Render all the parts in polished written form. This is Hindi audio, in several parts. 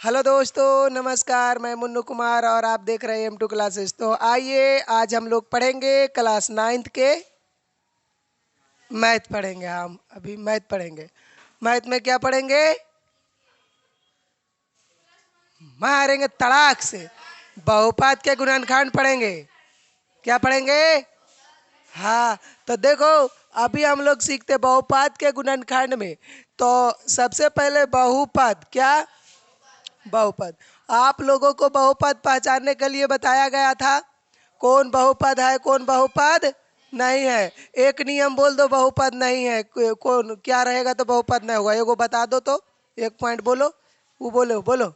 हेलो दोस्तों, नमस्कार। मैं मुन्नू कुमार और आप देख रहे हैं M2 क्लासेस। तो आइए आज हम लोग पढ़ेंगे क्लास 9th के मैथ पढ़ेंगे। हम अभी मैथ पढ़ेंगे। मैथ में क्या पढ़ेंगे? मारेंगे तड़ाक से। बहुपद के गुणनखंड पढ़ेंगे। क्या पढ़ेंगे? हाँ, तो देखो अभी हम लोग सीखते बहुपद के गुणनखंड में। तो सबसे पहले बहुपद क्या? बहुपद। आप लोगों को बहुपद पहचानने के लिए बताया गया था कौन बहुपद है कौन बहुपद नहीं है। एक नियम बोल दो बहुपद नहीं है कौन क्या रहेगा तो बहुपद नहीं होगा। एगो बता दो तो एक पॉइंट बोलो। वो बोलो बोलो।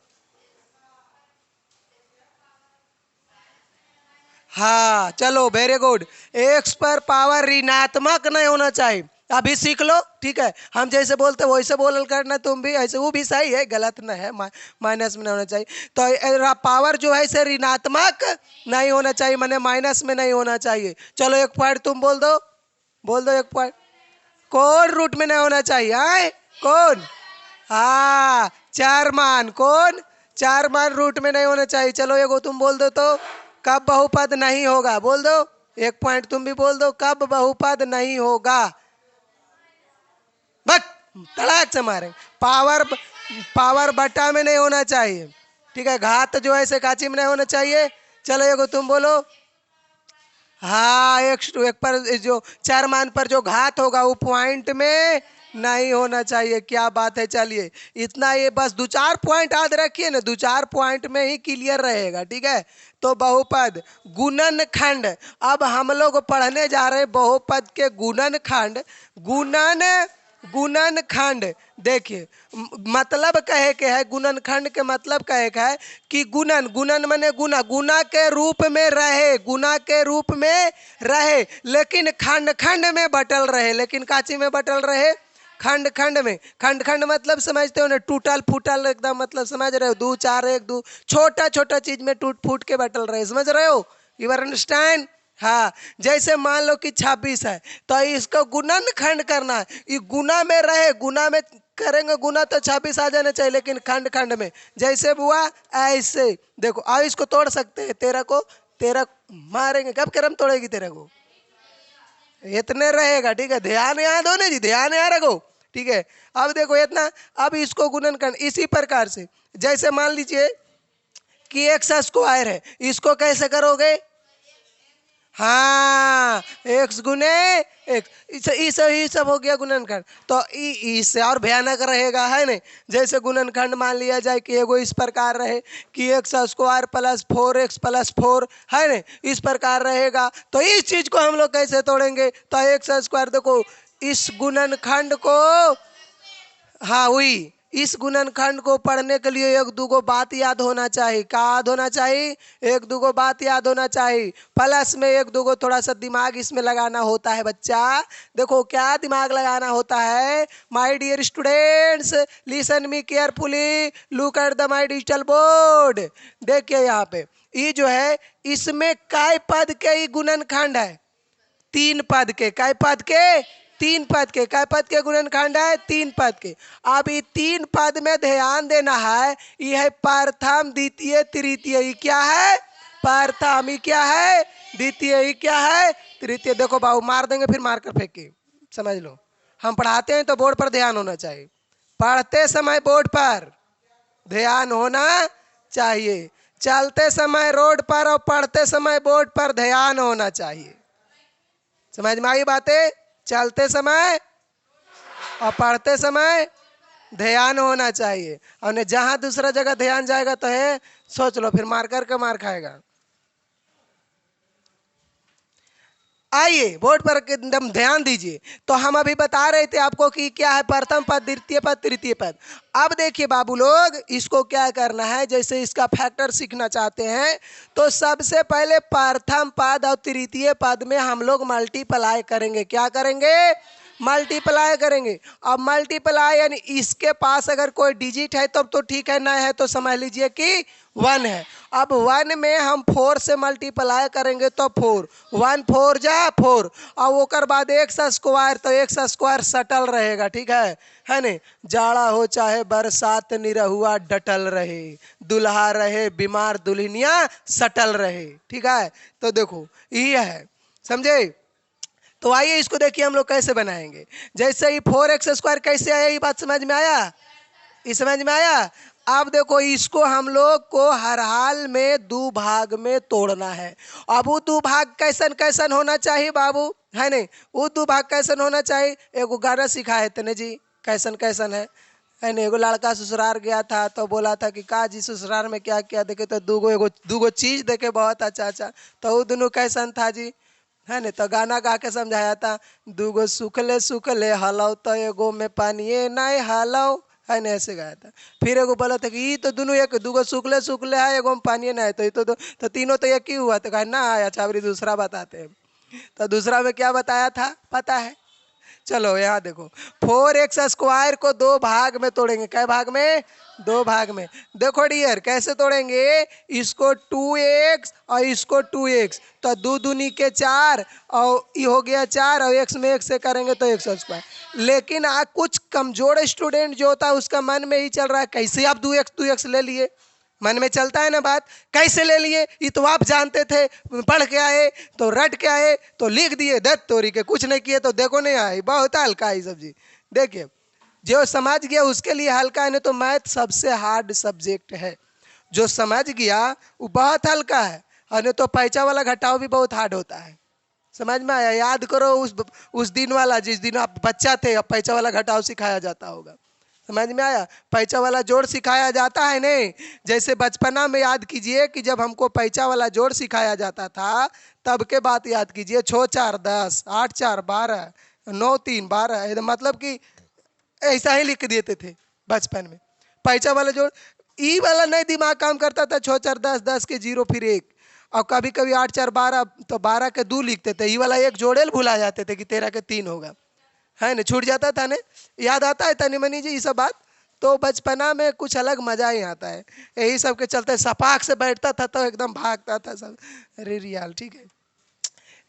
हाँ चलो, वेरी गुड। एक्स पर पावर ऋणात्मक नहीं होना चाहिए। अभी सीख लो, ठीक है। हम जैसे बोलते वैसे बोल करना, तुम भी ऐसे। वो भी सही है, गलत नहीं है। माइनस में नहीं होना चाहिए। तो पावर जो है इसे ऋणात्मक नहीं होना चाहिए, माने माइनस में नहीं होना चाहिए। चलो एक पॉइंट तुम बोल दो। बोल दो एक पॉइंट। कौन रूट में नहीं होना चाहिए? आए कौन? हाँ, चार मान। कौन? चार मान रूट में नहीं होना चाहिए। चलो एगो तुम बोल दो तो कब बहुपद नहीं होगा? बोल दो एक पॉइंट। तुम भी बोल दो कब बहुपद नहीं होगा। बट तड़ाक से मारे। पावर पावर बट्टा में नहीं होना चाहिए, ठीक है। घात जो है से काची में नहीं होना चाहिए। चलो एगो तुम बोलो। हाँ, एक पर जो चार मान पर जो घात होगा वो पॉइंट में नहीं होना चाहिए। क्या बात है। चलिए इतना, ये बस दो चार पॉइंट याद रखिए ना, दो चार पॉइंट में ही क्लियर रहेगा, ठीक है। तो बहुपद गुणनखंड। अब हम लोग पढ़ने जा रहे हैं बहुपद के गुणनखंड। गुणन गुणनखंड। देखिए मतलब कहे के है, गुणनखंड के मतलब कहे का है कि गुणन गुणन माने गुना, गुना के रूप में रहे, गुना के रूप में रहे, लेकिन खंड खंड में बटल रहे। लेकिन काची में बटल रहे? खंड खंड में। खंड खंड मतलब समझते हो ना, टूटल फूटल एकदम, मतलब समझ रहे हो? दो चार एक दो छोटा छोटा चीज में टूट फूट के बटल रहे। समझ रहे हो? You are understand? हाँ, जैसे मान लो कि 26 है तो इसको गुणनखंड करना है। ये गुना में रहे, गुना में करेंगे गुना तो 26 आ जाना चाहिए, लेकिन खंड खंड में जैसे हुआ ऐसे। देखो अब इसको तोड़ सकते हैं। तेरह को तेरह मारेंगे, कब करम तोड़ेगी? तेरह को इतने रहेगा, ठीक है। ध्यान याद हो ना जी, ध्यान याद रखो, ठीक है। अब देखो इतना। अब इसको गुणनखंड इसी प्रकार से, जैसे मान लीजिए कि एक्स स्क्वायर है, इसको कैसे करोगे? हाँ, एक्स गुने एक्स। ये सब हो गया गुणनखंड। तो इससे और भयानक रहेगा, है नहीं? जैसे गुणनखंड मान लिया जाए कि एगो इस प्रकार रहे कि x square plus 4x plus 4, है नहीं? इस प्रकार रहेगा। तो इस चीज को हम लोग कैसे तोड़ेंगे? तो एक्स स्क्वायर, देखो इस गुणनखंड को, हाँ वही, इस गुणनखंड को पढ़ने के लिए एक दूगो बात याद होना चाहिए। क्या याद होना चाहिए? एक दूगो बात याद होना चाहिए। प्लस में एक दूगो थोड़ा सा दिमाग इसमें लगाना होता है बच्चा। देखो क्या दिमाग लगाना होता है? My dear students, listen me carefully, look at the my digital board. देखिए यहाँ पे ये जो है, इसमें काय पद के ही गुणनखंड है? तीन पद के। काय पद के? तीन पद के। काय पद के गुणनखंड है? तीन पद के। अब ये तीन पद में ध्यान देना है। ये है प्रथम द्वितीय तृतीय। ये क्या है? प्रथम। ये क्या है? द्वितीय। ये क्या है? तृतीय। देखो बाबू, मार देंगे फिर मार कर फेंके, समझ लो। हम पढ़ाते हैं तो बोर्ड पर ध्यान होना चाहिए। पढ़ते समय बोर्ड पर ध्यान होना चाहिए। चलते समय रोड पर और पढ़ते समय बोर्ड पर ध्यान होना चाहिए। समझ में आई बातें? चलते समय और पढ़ते समय ध्यान होना चाहिए। और जहां दूसरा जगह ध्यान जाएगा तो है, सोच लो, फिर मार करके मार खाएगा। आइए बोर्ड पर एकदम ध्यान दीजिए। तो हम अभी बता रहे थे आपको कि क्या है प्रथम पद, द्वितीय पद, तृतीय पद। अब देखिए बाबू लोग, इसको क्या करना है, जैसे इसका फैक्टर सीखना चाहते हैं तो सबसे पहले प्रथम पद और तृतीय पद में हम लोग मल्टीप्लाई करेंगे। क्या करेंगे? मल्टीप्लाई करेंगे। अब मल्टीप्लाई यानी इसके पास अगर कोई डिजिट है तब तो ठीक है, ना है तो समझ लीजिए कि 1 है। अब 1 में हम 4 से मल्टीप्लाई करेंगे तो 4, 1 4 जा 4। अब ओकर बाद एक्स स्क्वायर, तो एक्स स्क्वायर सटल रहेगा, ठीक है नहीं। जाड़ा हो चाहे बरसात निरहुआ डटल रहे, दुल्हा रहे बीमार दुल्हनिया सटल रहे, ठीक है। तो देखो ये है, समझे। तो आइए इसको देखिए हम लोग कैसे बनाएंगे। जैसे ही 4x² कैसे आया, ये बात समझ में आया, ये समझ में आया। अब देखो इसको हम लोग को हर हाल में दो भाग में तोड़ना है। अब वो दो भाग कैसन कैसन होना चाहिए बाबू, है नहीं। वो दो भाग कैसन होना चाहिए, एगो गाना सिखाए तने जी, कैसन कैसन है नहीं। एगो लड़का ससुराल गया था तो बोला था कि का जी ससुराल में क्या क्या देखे, तो दूगो चीज देखे बहुत अच्छा अच्छा, तो वो दोनों कैसन था जी, है नहीं। तो गाना गा के समझाया था, दूगो सुखले सुखले हलाओ तो एगो में पानी नहीं हलाओ, है नहीं, ऐसे गाया था। फिर एगो बोला था कि ये तो दोनों एक, दूगो सुखले सुखले है एगो में पानी नहीं, तो ये तो तीनों तो एक ही हुआ। तो कहा ना अच्छा अभी दूसरा बताते हैं। तो दूसरा में क्या बताया था पता है, चलो यहाँ देखो। 4x² को दो भाग में तोड़ेंगे, कै भाग में, दो भाग में। देखो डियर कैसे तोड़ेंगे, इसको 2x और इसको 2x, तो दो दूनी के 4 और ये हो गया 4 और x में x से करेंगे तो x²। लेकिन कुछ कमजोर स्टूडेंट जो होता है उसका मन में ही चल रहा है कैसे आप 2x ले लिए, मन में चलता है ना बात, कैसे ले लिए, ये तो आप जानते थे, पढ़ के आए तो रट के आए तो लिख दिए, दत्त तोरी के कुछ नहीं किए तो देखो नहीं आए, बहुत हल्का है सब्जी। देखिए जो समझ गया उसके लिए हल्का है, नहीं तो मैथ सबसे हार्ड सब्जेक्ट है। जो समझ गया वो बहुत हल्का है, और नहीं तो पैसा वाला घटाव भी बहुत हार्ड होता है। समझ में आया, याद करो उस दिन वाला जिस दिन आप बच्चा थे, अब पैसा वाला घटाव सिखाया जाता होगा। समझ में आया, पैसा वाला जोड़ सिखाया जाता है नहीं। जैसे बचपना में याद कीजिए कि जब हमको पैसा वाला जोड़ सिखाया जाता था तब के बात याद कीजिए, 6 4 10, 8 4 12, 9 3 12, मतलब कि ऐसा ही लिख देते थे बचपन में। पैसा वाला जोड़ ई वाला नहीं दिमाग काम करता था, 6 4 10, 10 के 0 फिर 1, और कभी कभी 8 4 12, तो 12 के 2 लिखते थे, ई वाला एक जोड़ेल भुला जाते थे कि 13 के 3 होगा, है ना, छूट जाता था ने। याद आता है तनी मनी जी ये सब बात। तो बचपना में कुछ अलग मजा ही आता है, यही सब के चलते सपाक से बैठता था तो एकदम भागता था सब, अरे रियाल, ठीक है।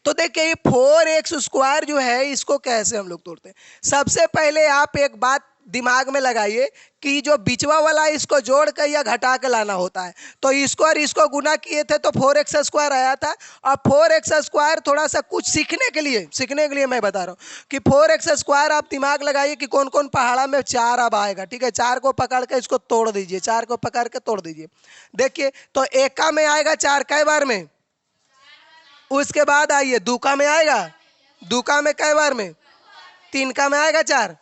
तो देखिए 4x² जो है इसको कैसे हम लोग तोड़ते हैं। सबसे पहले आप एक बात दिमाग में लगाइए कि जो बिचवा वाला इसको जोड़ कर या घटा के लाना होता है, तो इसको और इसको गुना किए थे तो 4x² आया था। अब 4x² थोड़ा सा कुछ सीखने के लिए मैं बता रहा हूँ कि 4x² आप दिमाग लगाइए कि कौन कौन पहाड़ा में 4 अब आएगा, ठीक है। 4 को पकड़ के इसको तोड़ दीजिए, 4 को पकड़ के तोड़ दीजिए। देखिए तो एका में आएगा 4 कई बार में, उसके बाद आइए दूका में आएगा, दूका में कई बार में, 3 का में आएगा 4,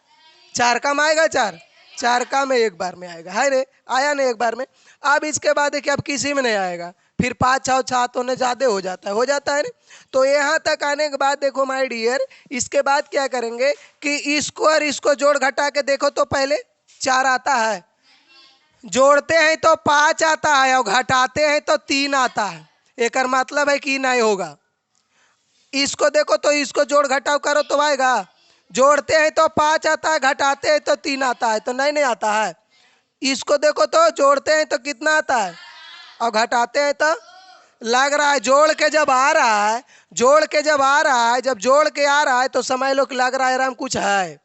4 का में आएगा 4, 4 का में एक बार में आएगा, है रे, आया नहीं एक बार में। अब इसके बाद देखिए अब किसी में नहीं आएगा, फिर 5 6 7 होने ज़्यादा हो जाता है ना। तो यहाँ तक आने के बाद देखो माय डियर, इसके बाद क्या करेंगे कि इसको और इसको जोड़ घटा के देखो तो पहले 4 आता है, जोड़ते हैं तो 5 आता है और घटाते हैं तो 3 आता है, एक मतलब है कि नहीं होगा। इसको देखो तो इसको जोड़ घटाव करो तो आएगा, जोड़ते हैं तो 5 आता है, घटाते हैं तो 3 आता है, तो नहीं आता है। इसको देखो तो जोड़ते हैं तो कितना आता है और घटाते हैं तो लग रहा है, जोड़ के जब आ रहा है, जब जोड़ के आ रहा है तो समझ लो कि लग रहा है राम कुछ है,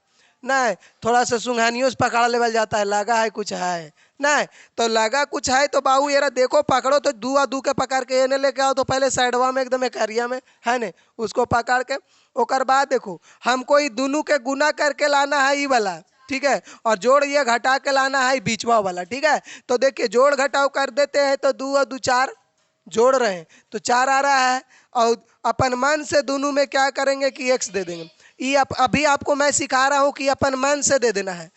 नहीं थोड़ा सा सुंघानियों से पकड़ लेवल जाता है, लगा है कुछ है, नहीं तो लगा कुछ है तो बाबू ये देखो पकड़ो तो दू के पकड़ के एने लेके आओ, तो पहले साइडवा में एकदम एक एरिया में, है नहीं, उसको पकड़ के ओकर बाद देखो हमको ये दोनों के गुना करके लाना है ये वाला, ठीक है, और जोड़ ये घटा के लाना है बीचवा वाला, ठीक है। तो देखिए जोड़ घटाव कर देते हैं तो 2 और 2 4 जोड़ रहे हैं तो 4 आ रहा है, और अपन मन से दोनों में क्या करेंगे कि x दे देंगे। ये अभी आपको मैं सिखा रहा हूँ कि अपन मन से दे देना है,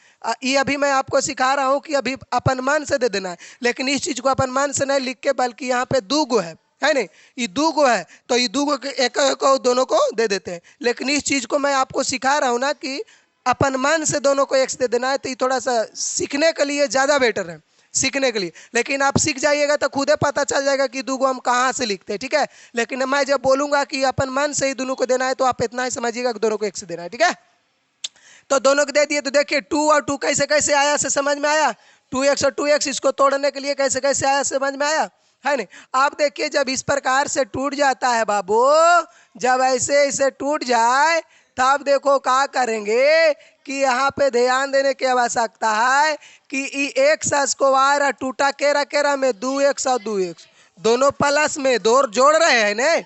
ये अभी मैं आपको सिखा रहा हूँ कि अभी अपन मन से दे देना है, लेकिन इस चीज़ को अपन मन से नहीं लिख के, बल्कि यहाँ पे 2 गो है नहीं, ये 2 गो है तो ये 2 गो के एक को दोनों को दे देते हैं, लेकिन इस चीज़ को मैं आपको सिखा रहा हूँ ना कि अपन मन से दोनों को x दे देना है, तो ये थोड़ा सा सीखने के लिए ज़्यादा बेटर है, सीखने के लिए। लेकिन आप सीख जाइएगा तो खुद ही पता चल जाएगा कि 2 गो हम कहाँ से लिखते हैं, ठीक है। लेकिन मैं जब बोलूँगा कि अपन मन से ही दोनों को देना है तो आप इतना ही समझिएगा कि दोनों को x देना है, ठीक है। तो दोनों को दे दिए। तो देखिए 2 और 2 कैसे कैसे आया से समझ में आया, 2x और 2x इसको तोड़ने के लिए कैसे कैसे आया समझ में आया, है नहीं। आप देखिए जब इस प्रकार से टूट जाता है बाबू, जब ऐसे ऐसे टूट जाए तब देखो क्या करेंगे कि यहाँ पे ध्यान देने की आवश्यकता है कि एक्स स्क्वायर और टूटा केरा केरा में 2x और 2x दोनों प्लस में दो जोड़ रहे हैं ने,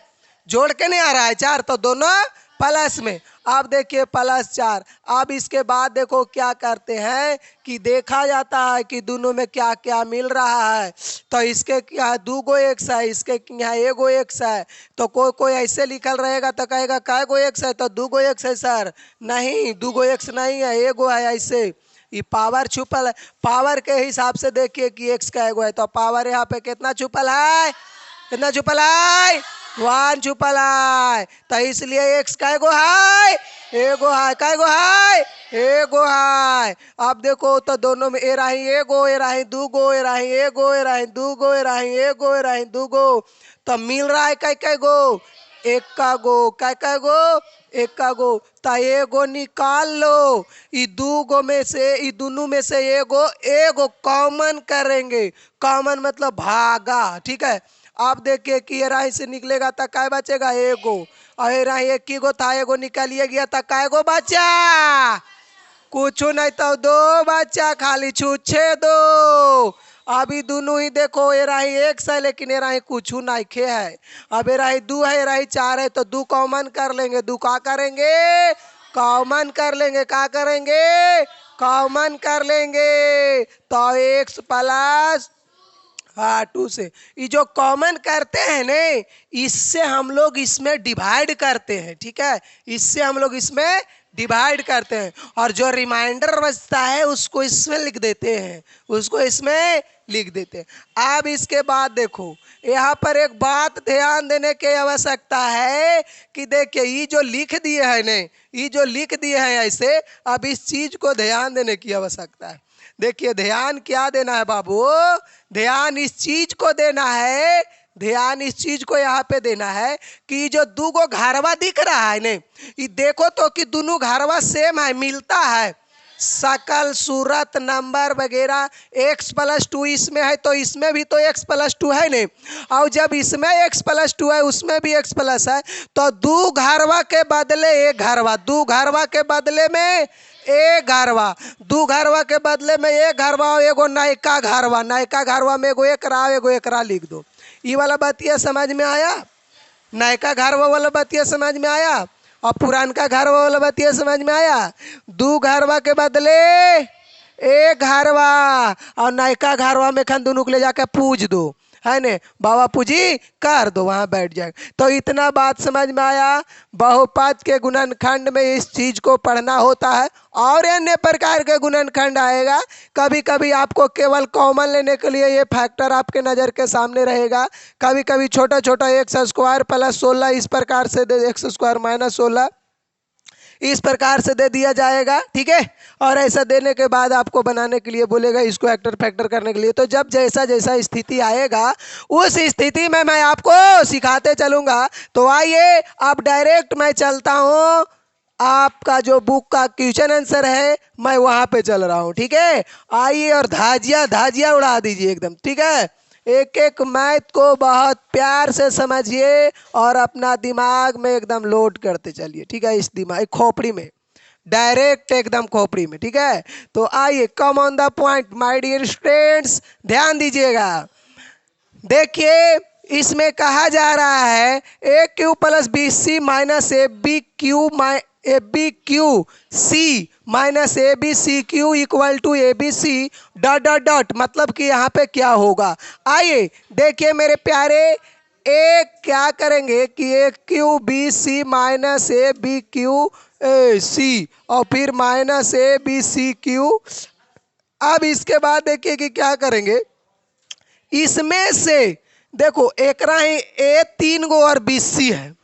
जोड़ के नहीं आ रहा है 4, तो दोनों प्लस में। अब देखिए +4। अब इसके बाद देखो क्या करते हैं कि देखा जाता है कि दोनों में क्या क्या मिल रहा है। तो इसके यहाँ 2 गो x है, इसके यहाँ 1 गो x है। तो कोई ऐसे लिखल रहेगा तो कहेगा काय गो x है, तो 2 गो x है सर। नहीं, 2 गो x नहीं है, 1 गो है। ऐसे ये पावर छुपल है, पावर के हिसाब से देखिए कि x का 1 गो है, तो पावर यहाँ पे कितना छुपल है, कितना छुपल है, 1 छुपल है। तो इसलिए x का 1 गो है, 1 गो है, काय गो है, 1 गो है। अब देखो तो दोनों में ए रही 1 गो, ए रही 2 गो, ए रही 1 गो, ए रही 2 गो, ए रही 1 गो, ए रही 2 गो। तो मिल रहा है कै कै गो, 1 का गो, कै कै गो, 1 का गो। तो 1 गो निकाल लो, ये 2 गो में से, ये दोनों में से 1 गो कॉमन करेंगे। कॉमन मतलब भागा, ठीक है। आप देखिए कि ये राही से निकलेगा तो काय बचेगा, 1 गो। और ये राही 1 गो था, 1 गो निकालिए गया तो काय गो बचा, कुछ नहीं तो 2 बचा, खाली छूछे 2। अभी दोनों ही देखो, ये राही 1 है लेकिन ये राही कुछ नहीं खे है। अब ये राही 2 है, ये राही 4 है, तो 2 कॉमन कर लेंगे। 2 का करेंगे, कॉमन कर लेंगे, का करेंगे, कॉमन कर लेंगे। तो x प्लस 2 से ये जो कॉमन करते हैं ने, इससे हम लोग इसमें डिवाइड करते हैं, ठीक है। इससे हम लोग इसमें डिवाइड करते हैं और जो रिमाइंडर बचता है उसको इसमें लिख देते हैं, उसको इसमें लिख देते हैं। अब इसके बाद देखो यहाँ पर एक बात ध्यान देने की आवश्यकता है कि देखिए ये जो लिख दिए हैं ने, ये जो लिख दिए हैं ऐसे, अब इस चीज को ध्यान देने की आवश्यकता है। देखिए ध्यान क्या देना है बाबू, ध्यान इस चीज को देना है, ध्यान इस चीज को यहाँ पे देना है कि जो 2 गो घरवा दिख रहा है ने, ये देखो तो कि दोनों घरवा सेम है, मिलता है, शकल सूरत नंबर वगैरह। x + 2 इसमें है तो इसमें भी तो x + 2 है ने, और जब इसमें x + 2 है उसमें भी x प्लस है, तो 2 घरवा के बदले 1 घरवा, 2 घरवा के बदले में 1 घरवा, 2 घरवा के बदले में 1 घरवा, एगो नयका घरवा, नयका घरवा में एगो एकरा, एगो एकरा लिख दो। ये वाला बतिया समझ में आया, नयका घरवा वाला बतिया समझ में आया, और पुरानका घरवा वाला बतिया समझ में आया। 2 घरवा के बदले 1 घरवा, और नयका घरवा में खन दोनों को ले जाकर पूज दो, है ने, बाबा पूजी कर दो, वहां बैठ जाए। तो इतना बात समझ में आया। बहुपद के गुणनखंड में इस चीज को पढ़ना होता है, और अन्य प्रकार के गुणनखंड आएगा। कभी कभी आपको केवल कॉमन लेने के लिए ये फैक्टर आपके नज़र के सामने रहेगा, कभी कभी छोटा छोटा x² + 16 इस प्रकार से x² - 16 इस प्रकार से दे दिया जाएगा, ठीक है। और ऐसा देने के बाद आपको बनाने के लिए बोलेगा इसको एक्टर फैक्टर करने के लिए। तो जब जैसा जैसा स्थिति आएगा उस स्थिति में मैं आपको सिखाते चलूँगा। तो आइए अब डायरेक्ट मैं चलता हूँ, आपका जो बुक का क्वेश्चन आंसर है मैं वहाँ पे चल रहा हूँ, ठीक है। आइए और धाजिया धाजिया उड़ा दीजिए एकदम, ठीक है। एक एक मैथ को बहुत प्यार से समझिए और अपना दिमाग में एकदम लोड करते चलिए, ठीक है। इस दिमाग खोपड़ी में डायरेक्ट एकदम खोपड़ी में, ठीक है। तो आइए, come on the point my dear students, ध्यान दीजिएगा। देखिए इसमें कहा जा रहा है AQ + BC - ABQC - ABCQ = ABC ... मतलब कि यहाँ पे क्या होगा। आइए देखिए मेरे प्यारे, एक क्या करेंगे कि AQBC - ABQC और फिर -ABCQ। अब इसके बाद देखिए कि क्या करेंगे, इसमें से देखो एक राही A 3 गो और BC है,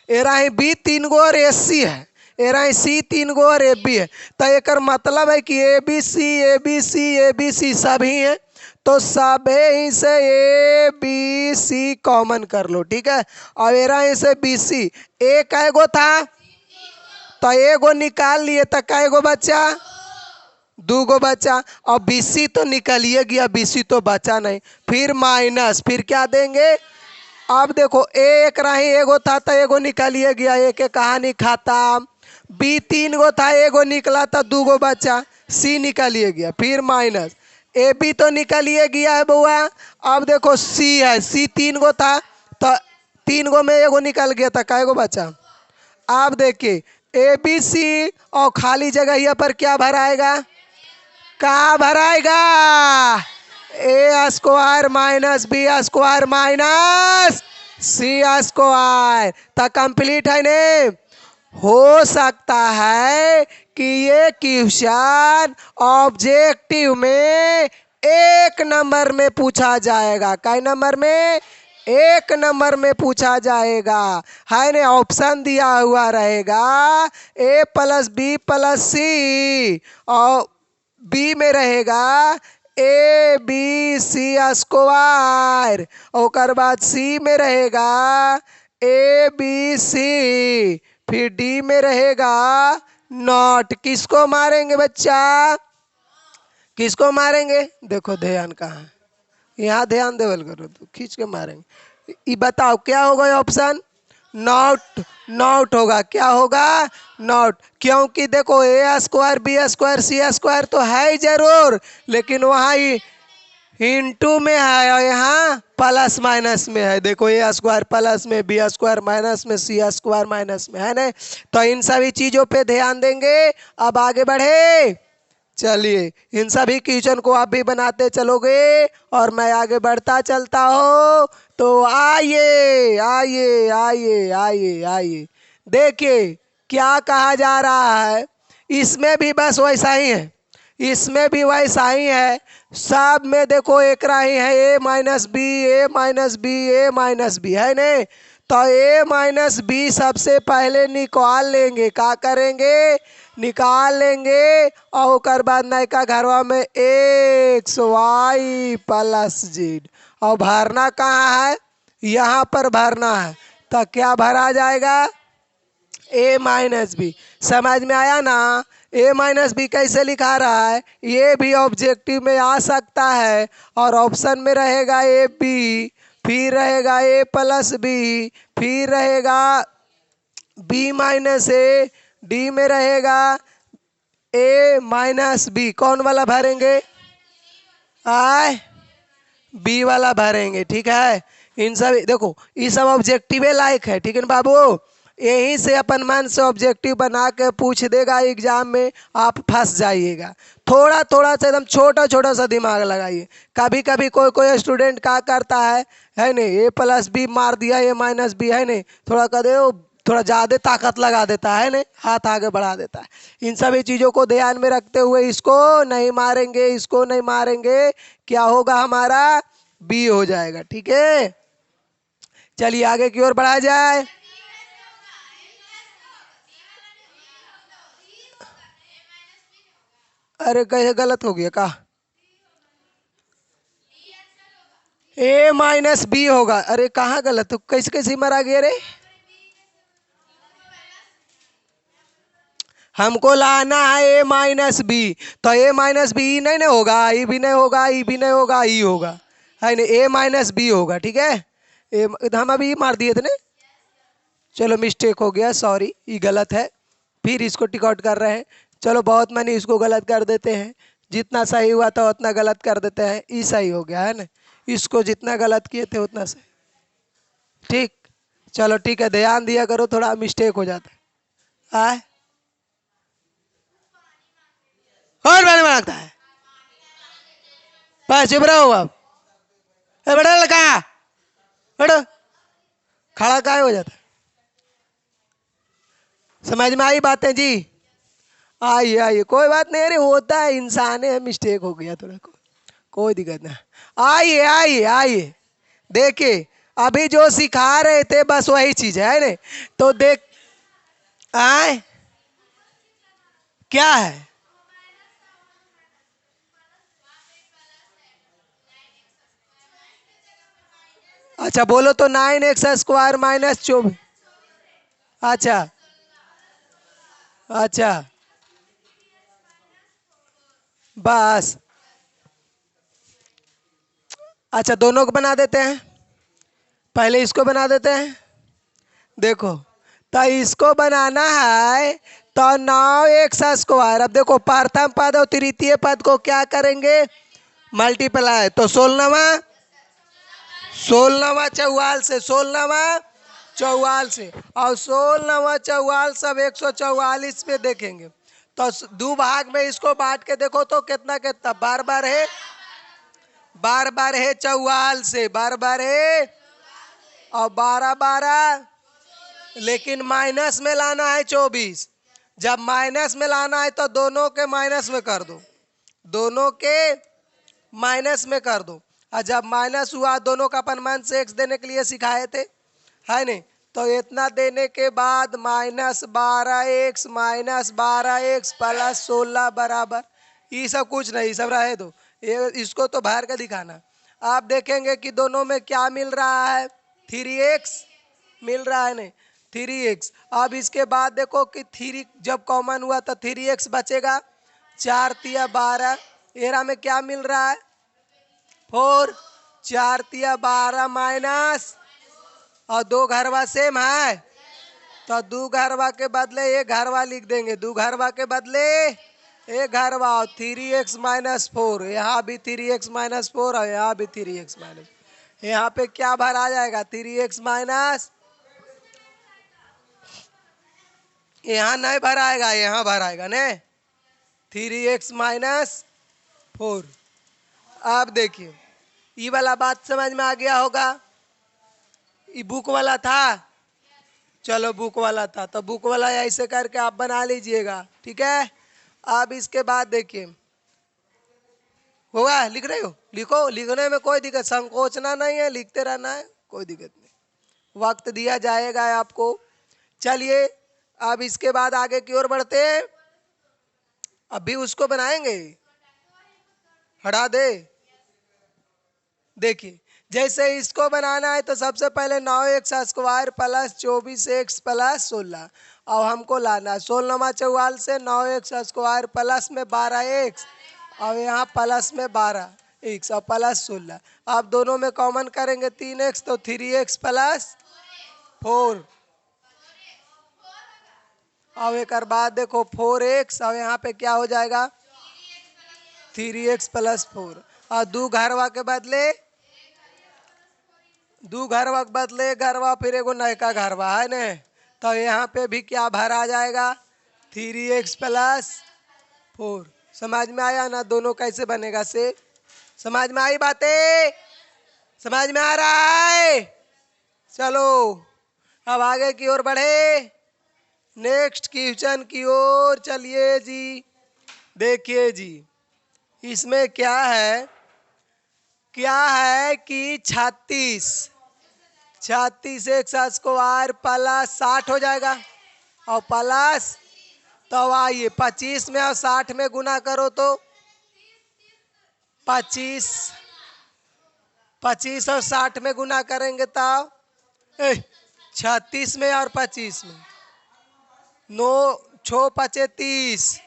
ए राही B 3 गो और AC है, ए राही C 3 गो और AB है। तो एक मतलब है कि ABC सभी हैं, तो सभी ही से ABC कॉमन कर लो, ठीक है। और ए राही से BC, ए कै गो था, तो एगो निकाल लिए तो कैगो बचा, दूगो बचा। और बीसी तो निकलिए गया, बीसी तो बचा नहीं, फिर माइनस, फिर क्या देंगे। अब देखो एक रही एगो था तो एगो निकलिए गया, एक कहानी खाता। बी तीन गो था, एगो निकला तो दूगो बचा, सी निकलिए गया, फिर माइनस। ए बी तो निकलिए गया है बउआ। अब देखो सी है, सी तीन गो था तो तीन गो में एगो निकल गया था, कैगो बचा। अब देखिए ए बी सी और खाली जगह यहाँ पर क्या भराएगा, क्या भराएगा, a square minus b square minus c square. तो कंप्लीट है ने। हो सकता है कि ये क्वेश्चन ऑब्जेक्टिव में एक नंबर में पूछा जाएगा, कई नंबर में, एक नंबर में पूछा जाएगा, है ने। ऑप्शन दिया हुआ रहेगा ए प्लस बी प्लस सी, और बी में रहेगा ए बी सी स्क्वायर, और बाद सी में रहेगा ए बी सी, फिर डी में रहेगा नॉट। किसको मारेंगे बच्चा, किसको मारेंगे, देखो ध्यान कहाँ है, यहाँ ध्यान देवल करो, तो खींच के मारेंगे। ये बताओ क्या होगा ऑप्शन, नॉट, नॉट होगा, क्या होगा, नॉट। क्योंकि देखो ए स्क्वायर बी स्क्वायर सी स्क्वायर तो है ही जरूर, लेकिन वहाँ इंटू में है और यहाँ प्लस माइनस में है। देखो ए स्क्वायर प्लस में, बी स्क्वायर माइनस में, सी स्क्वायर माइनस में, है ना। तो इन सभी चीजों पे ध्यान देंगे। अब आगे बढ़े, चलिए इन सभी क्वेश्चन को आप भी बनाते चलोगे और मैं आगे बढ़ता चलता हो। तो आइए आइए आइए आइए आइए, देखिए क्या कहा जा रहा है। इसमें भी बस वैसा ही है, इसमें भी वैसा ही है। सब में देखो एक राही है, ए माइनस बी, ए माइनस बी, ए माइनस बी, है ने। तो ए माइनस बी सबसे पहले निकाल लेंगे, क्या करेंगे, निकाल लेंगे। और बाद नयका घरवा में एक्स वाई प्लस जेड, और भरना कहाँ है, यहाँ पर भरना है। तो क्या भरा जाएगा, ए माइनस बी। समझ में आया ना, ए माइनस बी कैसे लिखा रहा है, ये भी ऑब्जेक्टिव में आ सकता है। और ऑप्शन में रहेगा ए बी, फिर रहेगा ए प्लस बी, फिर रहेगा बी माइनस ए, डी में रहेगा ए माइनस बी। कौन वाला भरेंगे, आए बी वाला भरेंगे, ठीक है। इन सब देखो ये सब ऑब्जेक्टिव लायक है, ठीक है ना बाबू। यहीं से अपन मन से ऑब्जेक्टिव बना के पूछ देगा एग्जाम में, आप फंस जाइएगा। थोड़ा थोड़ा सा एकदम छोटा छोटा सा दिमाग लगाइए। कभी कभी कोई कोई स्टूडेंट क्या करता है नहीं, ए प्लस बी मार दिया, ए माइनस बी, है नहीं, थोड़ा कर दे, थोड़ा ज़्यादा ताकत लगा देता है नहीं, हाथ आगे बढ़ा देता है। इन सभी चीज़ों को ध्यान में रखते हुए इसको नहीं मारेंगे, इसको नहीं मारेंगे, क्या होगा हमारा, बी हो जाएगा, ठीक है। चलिए आगे की ओर बढ़ा जाए। अरे कैसे गलत हो गया का, ए माइनस बी होगा। अरे कहाँ गलत हो, कैसे कैसे मरा गया रे, हमको लाना है ए माइनस बी। तो ए माइनस बी नहीं ना होगा, ई भी नहीं होगा, ई भी नहीं होगा, ई होगा, है नहीं, ए माइनस बी होगा, ठीक है। ए हम अभी मार दिए थे ना, चलो मिस्टेक हो गया, सॉरी, ये गलत है। फिर इसको टिक आउट कर रहे हैं, चलो बहुत मैंने इसको गलत कर देते हैं। जितना सही हुआ था उतना गलत कर देते हैं, ये सही हो गया है ना। इसको जितना गलत किए थे उतना सही, ठीक। चलो ठीक है, ध्यान दिया करो, थोड़ा मिस्टेक हो जाता है। आए और मैंने मांगता है, बस चुप रहो अब। बड़ा लड़का बड़ा खड़ा काय हो जाता है। समझ में आई बातें जी, आइए आइए, कोई बात नहीं, अरे होता है, इंसान है, मिस्टेक हो गया थोड़ा, कोई दिक्कत नहीं। आइए आइए आइए, देखिए अभी जो सिखा रहे थे बस वही चीज है ना। तो देख आए क्या है, अच्छा बोलो तो, 9x स्क्वायर माइनस 24, अच्छा अच्छा बस। अच्छा दोनों को बना देते हैं, पहले इसको बना देते हैं। देखो तो इसको बनाना है तो 9x²। अब देखो प्रथम पद और तृतीय पद को क्या करेंगे, मल्टीप्लाई। तो 16वा 16वा चौवाल से, 16वा चौवाल से, और 16वा चौवाल सब 144 में देखेंगे। तो दो भाग में इसको बांट के देखो तो कितना कितना, बार बार है, बार बार है चौवाल से, बार बार है, और 12 12, लेकिन माइनस में लाना है 24। जब माइनस में लाना है तो दोनों के माइनस में कर दो, दोनों के माइनस में कर दो। और जब माइनस हुआ, दोनों का अपन मान से एक्स देने के लिए सिखाए थे, है नहीं। तो इतना देने के बाद -12x -12x +16 बराबर, ये सब कुछ नहीं, सब रहे दो, ये इसको तो बाहर का दिखाना। आप देखेंगे कि दोनों में क्या मिल रहा है, 3x मिल रहा है नहीं, 3x। अब इसके बाद देखो कि 3 जब कॉमन हुआ तो 3x बचेगा, 4 तिया 12, एरा में क्या मिल रहा है 4, 4 तिया 12 माइनस, और 2 घरवा सेम है तो 2 घरवा के बदले 1 घरवा लिख देंगे, 2 घरवा के बदले 1 घरवा, और 3x -4, यहाँ भी 3x -4 और यहाँ भी 3x माइनस, यहाँ पे क्या भरा जाएगा 3x माइनस, यहाँ नहीं भराएगा, यहाँ भराएगा ने 3x -4। अब देखिए ये वाला बात समझ में आ गया होगा, ये बुक वाला था, चलो बुक वाला था तो बुक वाला ऐसे करके आप बना लीजिएगा, ठीक है। अब इसके बाद देखिए, होगा, लिख रहे हो, लिखो, लिखने में कोई दिक्कत, संकोचना नहीं है, लिखते रहना है, कोई दिक्कत नहीं, वक्त दिया जाएगा आपको। चलिए अब इसके बाद आगे की ओर बढ़ते हैं, अभी उसको बनाएंगे, हटा दे। देखिए जैसे इसको बनाना है तो सबसे पहले 9x² + 24x + 16, और हमको लाना है 16वा चौवाल से 9x² प्लस में 12x, और यहाँ प्लस में 12x और प्लस 16। अब दोनों में कॉमन करेंगे 3x, तो 3x + 4, और एक बाद देखो 4x, और यहाँ पे क्या हो जाएगा 3x + 4, और 2 घरवा के बदले 2 घरवा के बदले घरवा, फिर एगो नयका घरवा है ने, तो यहाँ पे भी क्या भरा जाएगा 3x + 4। समझ में आया ना दोनों कैसे बनेगा से, समझ में आई बातें, समझ में आ रहा है। चलो अब आगे की ओर बढ़े, नेक्स्ट क्वेश्चन की ओर चलिए जी। देखिए जी इसमें क्या है, क्या है कि 36 x² + 60 हो जाएगा, और प्लस, तो आइए 25 में और 60 में गुना करो तो 25 और 60 में गुना करेंगे तो 36 में और 25 में 9 6 5 30,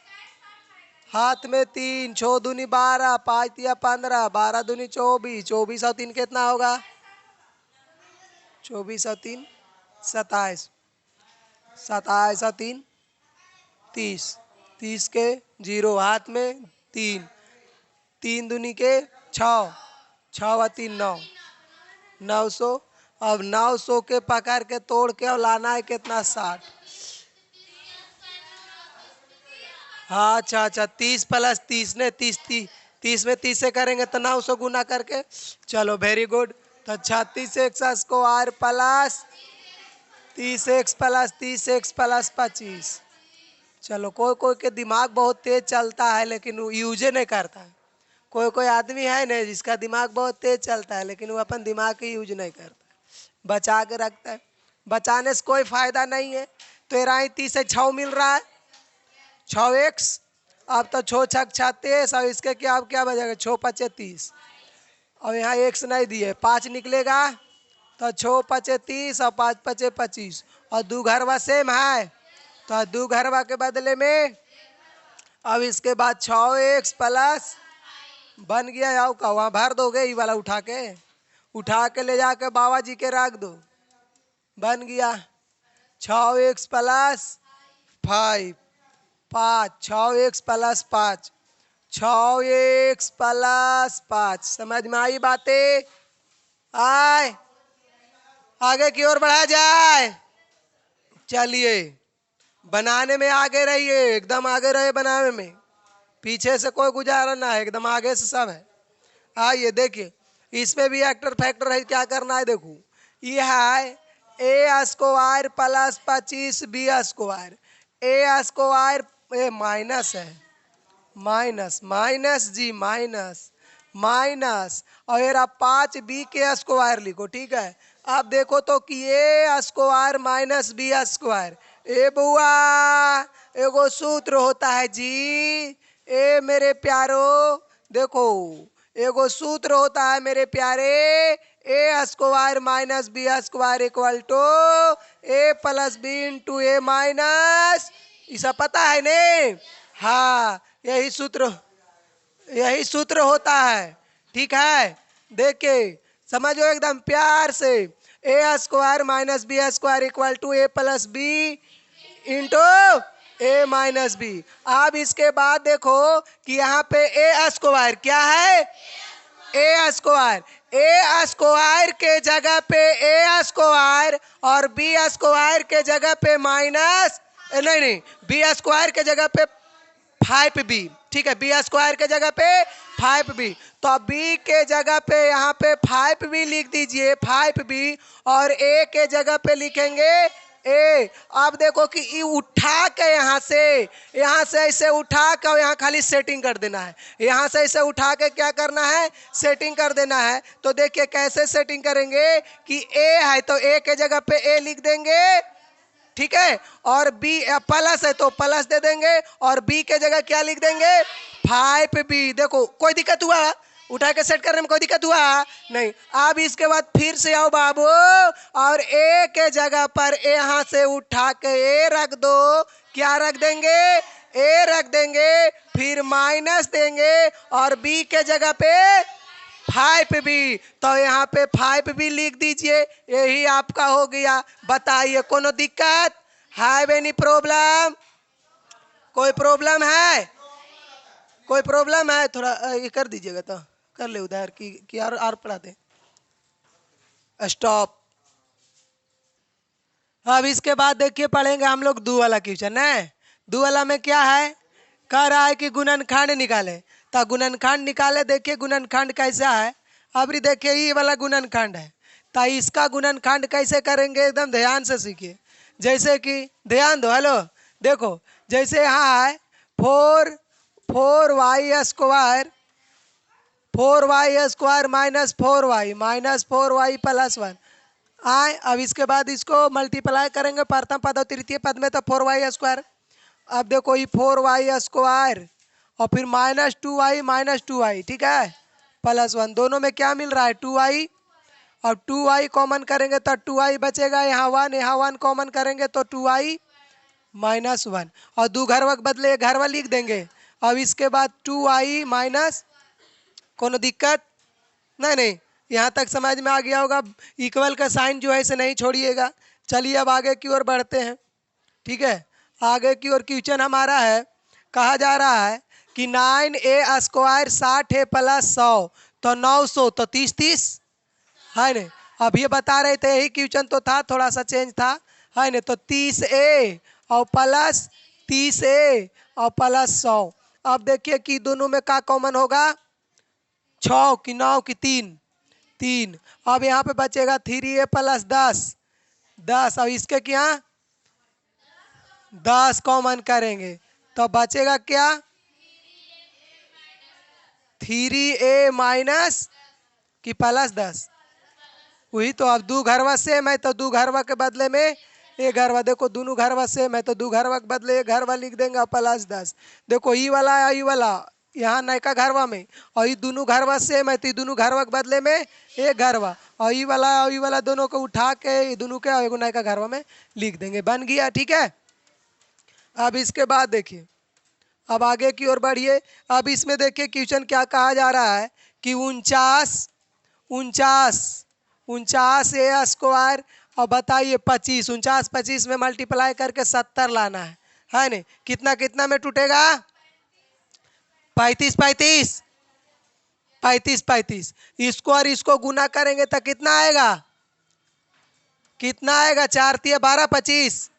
हाथ में 3, 6 दूनी 12, 5 तिया 15, 12 दूनी 24, 24 और 3 कितना होगा 24 और 3 27, 27 और 3 30, 30 के 0, हाथ में 3, 3 दूनी के 6, 6 और 3 9, 900। अब 900 के पकड़ के तोड़ के और लाना है कितना 60। हाँ अच्छा अच्छा 30 + 30 ने 30 में 30 से करेंगे तो 900 गुना करके, चलो वेरी गुड। तो 36x² + 30x + 30x + 25। चलो कोई कोई के दिमाग बहुत तेज चलता है लेकिन वो यूज नहीं करता है, कोई कोई आदमी है ना जिसका दिमाग बहुत तेज चलता है लेकिन वो अपन दिमाग की यूज नहीं करता, बचा के रखता है, बचाने से कोई फायदा नहीं है। 13 30 से 6 मिल रहा है 6x, अब तो 6 6 36, और इसके क्या अब क्या बचेगा 6 5 30, और यहाँ x नहीं दिए 5 निकलेगा, तो 6 5 30 और 5 5 25, और 2 घरवा सेम है तो दो घरवा के बदले में अब इसके बाद 6x प्लस बन गया आओ का वहां भर दोगे ये वाला उठा के ले जाके बाबा जी के रख दो। बन गया 6x plus 5 5 6x plus 5 6x plus 5। समझ में आई बातें? आए आगे की ओर बढ़ा जाए। चलिए बनाने में आगे रहिए, एकदम आगे रहे बनाने में, पीछे से कोई गुजारा ना है, एकदम आगे से सब है। आइए देखिए इसमें भी एक्टर फैक्टर है, क्या करना है देखो। ये है ए स्क्वायर प्लस 25 बी स्क्वायर। ए स्क्वायर ए माइनस है, माइनस माइनस जी माइनस माइनस और ये 5 बी के स्क्वायर लिखो। ठीक है अब देखो तो कि ए स्क्वायर माइनस बी स्क्वायर। ए बुआ एगो सूत्र होता है जी, ए मेरे प्यारो देखो एगो सूत्र होता है मेरे प्यारे, a square minus b square equal to a plus B into a minus. इसे पता है नहीं? हाँ यही सूत्र होता है। ठीक है देखिए समझो एकदम प्यार से, a square minus b square equal to a plus B into a minus b. अब इसके बाद देखो कि यहाँ पे ए स्क्वायर क्या है, ए स्क्वायर के जगह पे ए स्क्वायर और बी स्क्वायर के जगह पे माइनस नहीं बी स्क्वायर के जगह पे 5b। ठीक है बी स्क्वायर के जगह पे 5b, तो बी के जगह पे यहाँ पे 5b लिख दीजिए 5b और ए के जगह पे लिखेंगे ए। अब देखो कि ये उठा के यहाँ से ऐसे उठा के यहाँ खाली सेटिंग कर देना है, यहाँ से ऐसे उठा के क्या करना है सेटिंग कर देना है। तो देखिए कैसे सेटिंग करेंगे कि ए है तो ए के जगह पे ए लिख देंगे। ठीक है और बी प्लस है तो प्लस दे देंगे और बी के जगह क्या लिख देंगे 5b। देखो कोई दिक्कत हुआ उठा के सेट करने में, कोई दिक्कत हुआ नहीं। अब इसके बाद फिर से आओ बाबू और ए के जगह पर यहाँ से उठा के ए रख दो। क्या रख देंगे ए रख देंगे, फिर माइनस देंगे और बी के जगह पे 5b, तो यहाँ पे 5b लिख दीजिए। यही आपका हो गया। बताइए कोनो दिक्कत है? Any problem? कोई प्रॉब्लम है? कोई प्रॉब्लम है? थोड़ा ये कर दीजिएगा तो कर ले उधर की और पढ़ा दे। स्टॉप। अब इसके बाद देखिए पढ़ेंगे हम लोग दो वाला क्वेश्चन है। दो वाला में क्या है, कह रहा है कि गुणनखंड निकाले। तो गुणनखंड निकाले, देखिए गुणनखंड कैसा है। अब देखिए ये वाला गुणनखंड है, तो इसका गुणनखंड कैसे करेंगे एकदम ध्यान से सीखिए। जैसे कि ध्यान दो, हेलो देखो जैसे यहाँ है 4y square minus 4y plus 1 आए। अब इसके बाद इसको मल्टीप्लाई करेंगे प्रथम पद और तृतीय पद में, तो 4y स्क्वायर। अब देखो ये 4y स्क्वायर और फिर माइनस 2y ठीक है प्लस 1, दोनों में क्या मिल रहा है 2y और 2y कॉमन करेंगे तो 2y बचेगा, यहाँ 1 कॉमन करेंगे तो 2y माइनस 1 और दो घरवा के बदले घरवा लिख देंगे। अब इसके बाद 2y माइनस, कोनो दिक्कत नहीं यहाँ तक समझ में आ गया होगा। इक्वल का साइन जो है इसे नहीं छोड़िएगा। चलिए अब आगे की ओर बढ़ते हैं। ठीक है आगे की ओर क्वेश्चन हमारा है, कहा जा रहा है कि 9a स्क्वायर 60 है प्लस 100 तो 900 तो 30 है न। अब ये बता रहे थे यही क्वेश्चन तो था, थोड़ा सा चेंज था है न। तो 30a और प्लस 30a और प्लस 100। अब देखिए कि दोनों में क्या कॉमन होगा, 6 की 9 की 3। अब यहाँ पे बचेगा 3a प्लस 10 और इसके क्या 10 कॉमन करेंगे तो बचेगा क्या 3a माइनस की प्लस 10। वही तो। अब दो घरवा सेम है तो दो घरवा के बदले में एक घरवा, देखो दोनों घरवा सेम है तो दो घरवा के बदले एक घरवा लिख देंगे प्लस 10। देखो ये वाला है ये वाला यहाँ नयका घरवा में और ये दोनों घरवा सेम है तो दोनों घरवा के बदले में एक घरवा और ये वाला दोनों को उठा के दोनों के एगो नयका घरवा में लिख देंगे। बन गया। ठीक है अब इसके बाद देखिए, अब आगे की ओर बढ़िए। अब इसमें देखिए क्वेश्चन क्या कहा जा रहा है कि 49 49 49 ए स्क्वायर और बताइए 25, 49 25 में मल्टीप्लाई करके 70 लाना है नहीं? कितना कितना में टूटेगा? 35 35 35 35। इसको और इसको गुना करेंगे तो कितना आएगा? कितना आएगा? 4 तिया 12 25,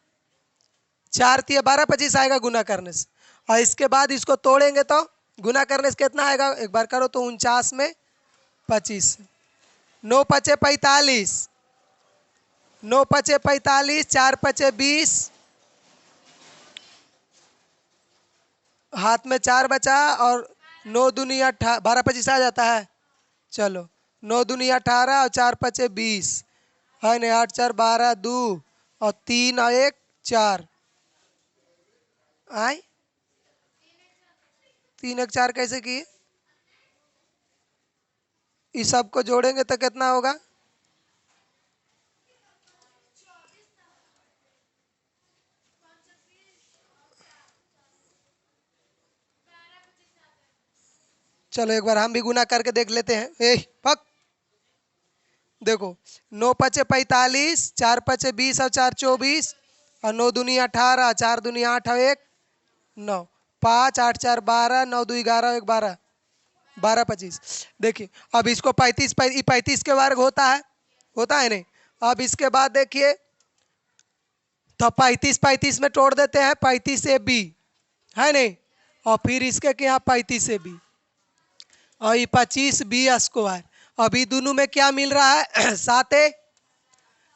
4 तिया 12 25 आएगा गुना करने से। और इसके बाद इसको तोड़ेंगे तो गुना करने से कितना आएगा? एक बार करो तो 49 में 25, 9 पचे 45, 9 पचे 45, 4 पचे 20, हाथ में 4 बचा और 9 दूनी 18, 12 25 आ जाता है। चलो 9 दूनी 18 और 4 पचे 20 है नहीं? 8 4 12, 2 और 3 और 1 4 आए। 3 1 4 कैसे किए? इस सब को जोड़ेंगे तो कितना होगा? चलो एक बार हम भी गुना करके देख लेते हैं। पक देखो 9 पचे 45, 4 पचे 20 और 4 24 और 9 दूनी 18, 4 दूनी 8 और 1 9, 5 8 4 12, 9 2 11 1 12, 12 25। देखिए अब इसको 35 35 के वर्ग होता है नहीं? अब इसके बाद देखिए तो 35 35 में तोड़ देते हैं, 35 से बी है नहीं? और फिर इसके क्या 35 से बी और ये 25 बी स्क्वायर। अभी दोनों में क्या मिल रहा है? 7 ए।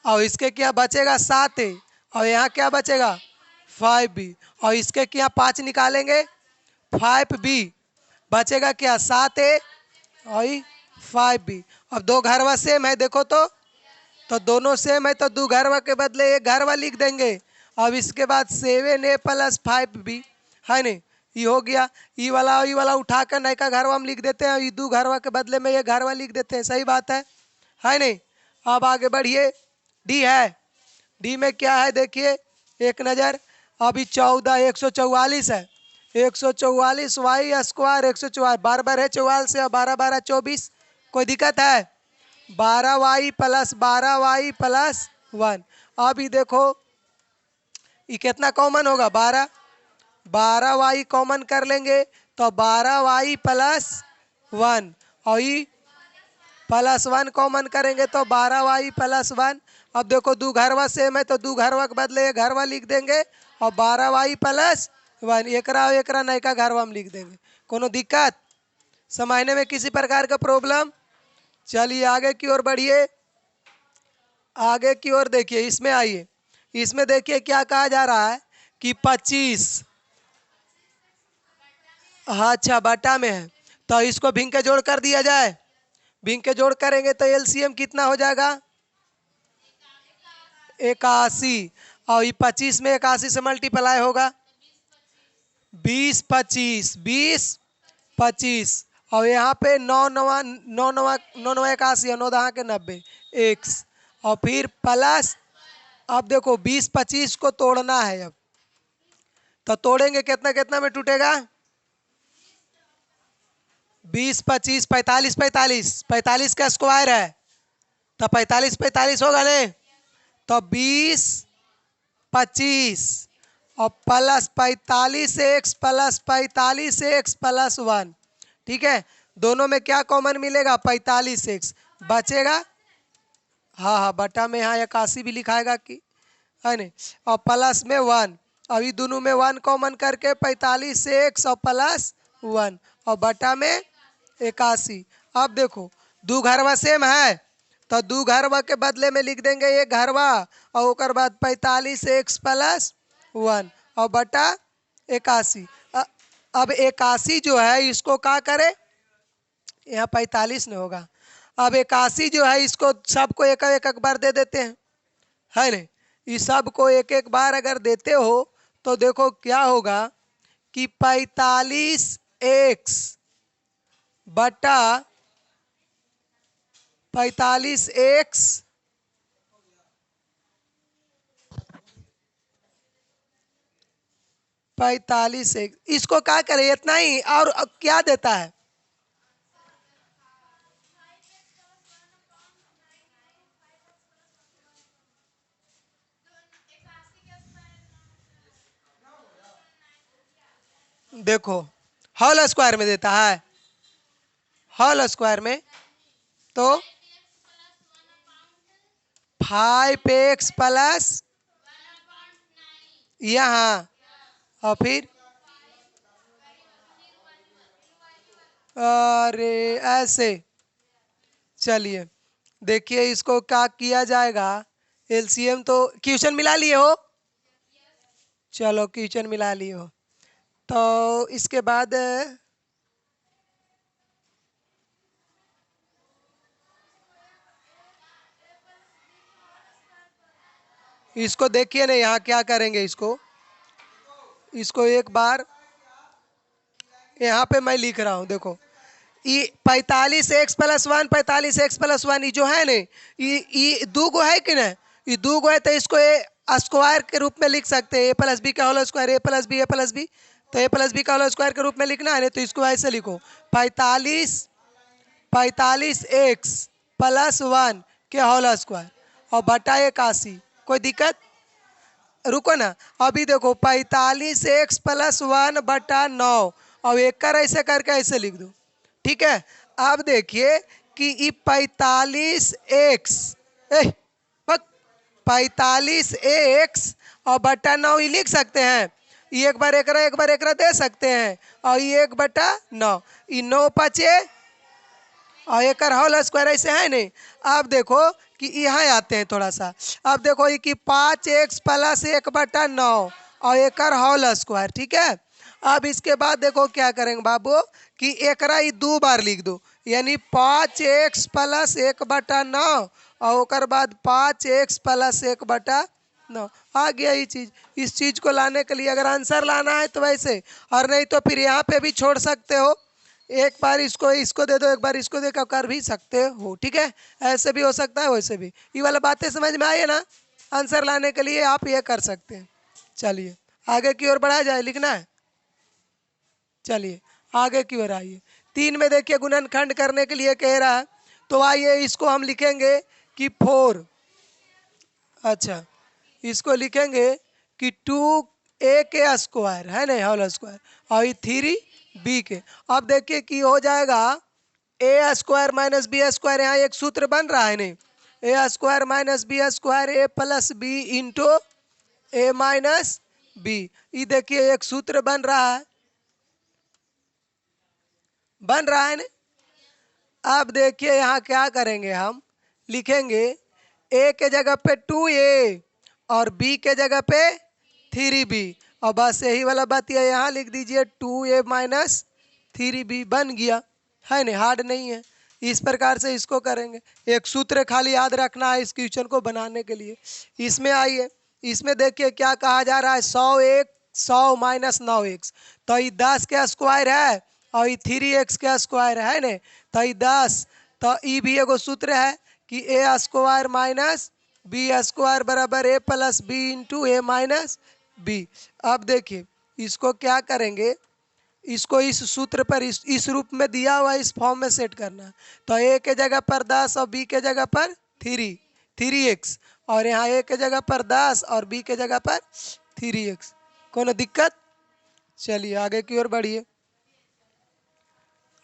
और इसके क्या बचेगा? 7 ए। और यहाँ क्या बचेगा? 5 बी। और इसके क्या 5 निकालेंगे? 5 बी बचेगा क्या? 7 ए और 5 बी। अब दो घरवा सेम है देखो तो दोनों सेम है तो दो घरवा के बदले एक घरवा लिख देंगे। अब इसके बाद 7 ए प्लस 5 बी है नहीं? ये हो गया। ई वाला उठाकर नए का घरवा हम लिख देते हैं, ये दो घरवा के बदले में ये घरवा लिख देते हैं। सही बात है नहीं? अब आगे बढ़िए। डी है, डी में क्या है देखिए एक नज़र। अभी 14 144 है, 144 वाई स्क्वायर 144 बार बार है 44 से 12 12 24। कोई दिक्कत है? 12 वाई प्लस 1। अब ये देखो ये कितना कॉमन होगा? 12, 12 वाई कॉमन कर लेंगे तो 12 वाई प्लस 1 और ये +1 कॉमन करेंगे तो 12 वाई प्लस 1। अब देखो दो घरवा सेम है तो दो घरवा के बदले एक घरवा लिख देंगे और 12 वाई प्लस 1 एकरा नए का घरवा हम लिख देंगे। कोनो दिक्कत समझने में किसी प्रकार का प्रॉब्लम? चलिए आगे की ओर बढ़िए। आगे की ओर देखिए, इसमें आइए। इसमें देखिए क्या कहा जा रहा है कि 25, हाँ अच्छा बटा में है तो इसको भिंग के जोड़ कर दिया जाए। भिंग के जोड़ करेंगे तो एलसीएम कितना हो जाएगा? 81। और ये 25 में 81 से मल्टीप्लाई होगा। 20 25 20 25 और यहाँ पे 9 9 9 9 9 9 81 और 9 दहा के 90 एक्स और फिर प्लस। अब देखो 20 25 को तोड़ना है। अब तो तोड़ेंगे कितना कितना में टूटेगा? 20 25 45 45 45 का स्क्वायर है तो 45 45 होगा नहीं? तो 20 25 और plus 45 x plus 45 x plus 1। ठीक है, दोनों में क्या कॉमन मिलेगा? 45 एक्स बचेगा। हाँ हाँ बटा में यहाँ 81 भी लिखाएगा कि है नहीं? और प्लस में 1। अभी दोनों में 1 कॉमन करके 45 एक्स और प्लस 1 और बटा में 81। अब देखो दो घरवा सेम है तो दो घरवा के बदले में लिख देंगे एक घरवा और ओकर बाद 45 एक्स प्लस 1 और बटा 81। अब 81 जो है इसको क्या करे? यहाँ 45 नहीं होगा। अब 81 जो है इसको सबको एक एक बार दे देते हैं है नहीं? इस सब को एक एक बार अगर देते हो तो देखो क्या होगा कि 45 एक्स बटा 45 एक्स 45 एक्स, इसको क्या करें इतना ही, और अब क्या देता है? देखो होल स्क्वायर में देता है, होल स्क्वायर में, तो 5x प्लस यहाँ, और फिर अरे ऐसे, चलिए देखिए इसको क्या किया जाएगा। एलसीएम तो क्वेश्चन मिला लिए हो, चलो क्वेश्चन मिला लिए हो, तो इसके बाद इसको देखिए ना, यहाँ क्या करेंगे, इसको इसको एक बार यहाँ पे मैं लिख रहा हूँ, देखो ये 45x+1, 45x+1 ये जो है ना, ये दो गो है कि ना, ये दो गो है, तो इसको ए स्क्वायर के रूप में लिख सकते हैं, a+b का होल स्क्वायर, a+b, तो a+b का होल स्क्वायर के रूप में लिखना है ना, तो इसको ऐसे लिखो 45x+1 के होल स्क्वायर और बटा 81। कोई दिक्कत? रुको ना, अभी देखो 45x+1/9 और एक कर ऐसे करके ऐसे लिख दो, ठीक है। अब देखिए कि ये 45x और बटा 9 ये लिख सकते हैं, ये एक बार एकरा दे सकते हैं, और ये 1/9, ये 9 पचे और एक होल स्क्वायर ऐसे है नहीं। अब देखो कि यहाँ आते हैं थोड़ा सा, अब देखो ये कि 5x+1/9 और एक होल स्क्वायर, ठीक है। अब इसके बाद देखो क्या करेंगे बाबू कि एकरा ये दो बार लिख दो, यानी 5x+1/9 और ओकर बाद 5x+1/9 आ गया ये चीज। इस चीज को लाने के लिए अगर आंसर लाना है तो वैसे, और नहीं तो फिर यहाँ पे भी छोड़ सकते हो, एक बार इसको दे दो, एक बार इसको देकर कर भी सकते हो, ठीक है। ऐसे भी हो सकता है, वैसे भी। ये वाला बातें समझ में आई है ना? आंसर लाने के लिए आप ये कर सकते हैं। चलिए आगे की ओर बढ़ा जाए, लिखना है, चलिए आगे की ओर आइए। 3 में देखिए गुणनखंड करने के लिए कह रहा है, तो आइए इसको हम लिखेंगे कि 4, अच्छा इसको लिखेंगे कि 2a के स्क्वायर है ना, होल स्क्वायर, और 3b के। अब देखिए कि हो जाएगा a² - b², यहाँ एक सूत्र बन रहा है नहीं, a² - b², a+b into a-b, ये देखिए एक सूत्र बन रहा है, ना। अब देखिए यहाँ क्या करेंगे, हम लिखेंगे a के जगह पे 2a और b के जगह पे 3b, और बस यही वाला बात है, यहाँ लिख दीजिए 2a - 3b, बन गया है ना, हार्ड नहीं है। इस प्रकार से इसको करेंगे, एक सूत्र खाली याद रखना है इस क्वेश्चन को बनाने के लिए। इसमें आइए, इसमें देखिए क्या कहा जा रहा है, 100 - 9x, तो ये 10 के स्क्वायर है और ये 3x के स्क्वायर है ना, तो ये 10, तो ये भी एगो सूत्र है कि a² - b² बराबर a+b इंटू a-b। अब देखिए इसको क्या करेंगे, इसको इस सूत्र पर इस रूप में दिया हुआ इस फॉर्म में सेट करना है, तो a के जगह पर 10 और b के जगह पर 3x, और यहाँ a के जगह पर 10 और b के जगह पर 3x। कोनो दिक्कत? चलिए आगे की ओर बढ़िए,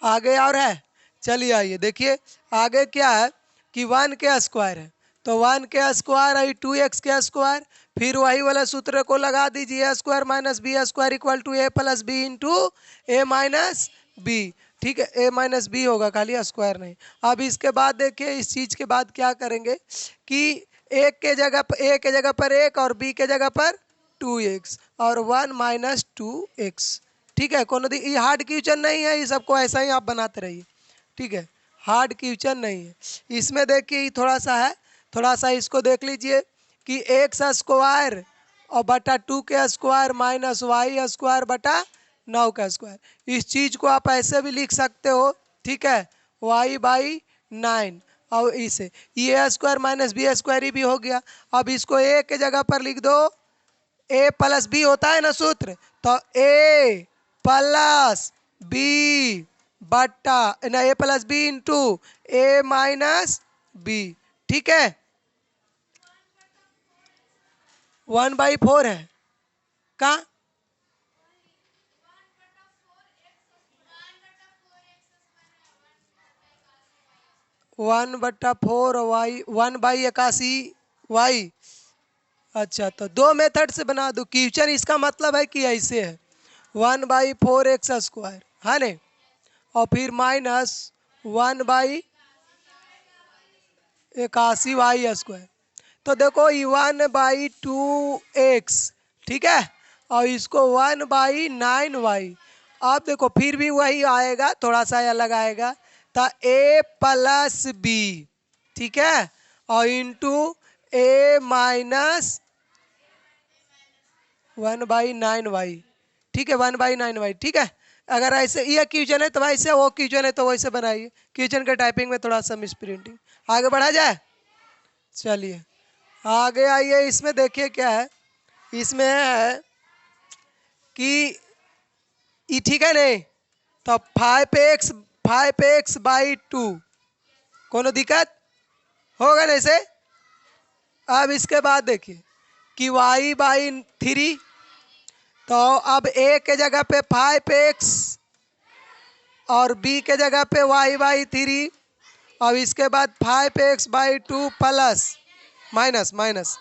आगे और है, चलिए आइए देखिए आगे क्या है कि 1 के स्क्वायर है, तो 1 के स्क्वायर है 2x के स्क्वायर, फिर वही वाला सूत्र को लगा दीजिए, a² - b² equal to a+b into a-b, ठीक है, a-b होगा खाली, स्क्वायर नहीं। अब इसके बाद देखिए इस चीज के बाद क्या करेंगे कि a के जगह पर 1 और b के जगह पर 2x और 1 - 2x, ठीक है। कोनो ये हार्ड क्वेश्चन नहीं है, ये सबको ऐसा ही आप बनाते रहिए, ठीक है, हार्ड क्वेश्चन नहीं है। इसमें देखिए थोड़ा सा है, थोड़ा सा इसको देख लीजिए कि x² और बटा 2 के स्क्वायर माइनस y² बटा 9 का स्क्वायर, इस चीज को आप ऐसे भी लिख सकते हो, ठीक है, y/9, और इसे ये a² - b² भी हो गया। अब इसको a के जगह पर लिख दो ए प्लस बी होता है ना सूत्र, तो ए प्लस बी बट्टा ना ए plus B into a minus B, ठीक है। 1/4 है का 1/4 y 1/81 y। अच्छा, तो दो मेथड से बना दो क्वेश्चन, इसका मतलब है कि ऐसे है 1/4 x² है ना, और फिर माइनस 1/81 y²। तो देखो ये 1/2x, ठीक है, और इसको 1/9y। अब देखो फिर भी वही आएगा, थोड़ा सा अलग आएगा, तो a प्लस बी, ठीक है, और इंटू a माइनस 1/9y, ठीक है, 1/9y, ठीक है। अगर ऐसे ये क्वेश्चन है तो वैसे, वो क्वेश्चन है तो वैसे बनाइए। क्वेश्चन के टाइपिंग में थोड़ा सा मिस प्रिंटिंग, आगे बढ़ा जाए। चलिए आगे आइए, इसमें देखिए क्या है, इसमें है कि ये ठीक है नहीं, तो 5x/2 कोनो दिक्कत होगा ना इसे। अब इसके बाद देखिए कि y/3, तो अब a के जगह पे 5x और b के जगह पे y/3, अब इसके बाद 5x/2 plus minus minus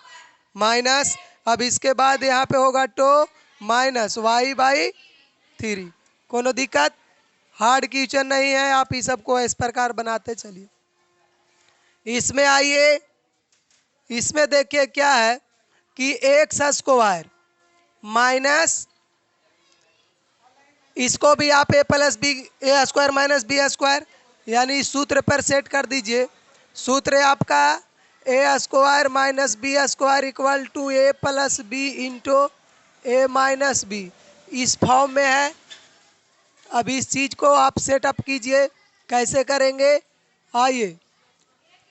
minus, अब इसके बाद यहाँ पे होगा तो माइनस y/3। कोनो दिक्कत, हार्ड क्वेश्चन नहीं है, आप इस सबको इस प्रकार बनाते चलिए। इसमें आइए, इसमें देखिए क्या है कि x² माइनस, इसको भी आप a plus B a² minus b², यानी इस सूत्र पर सेट कर दीजिए। सूत्र है आपका a² minus b² equal to a plus B into a minus B, इस फॉर्म में है। अब इस चीज को आप सेटअप कीजिए, कैसे करेंगे आइए।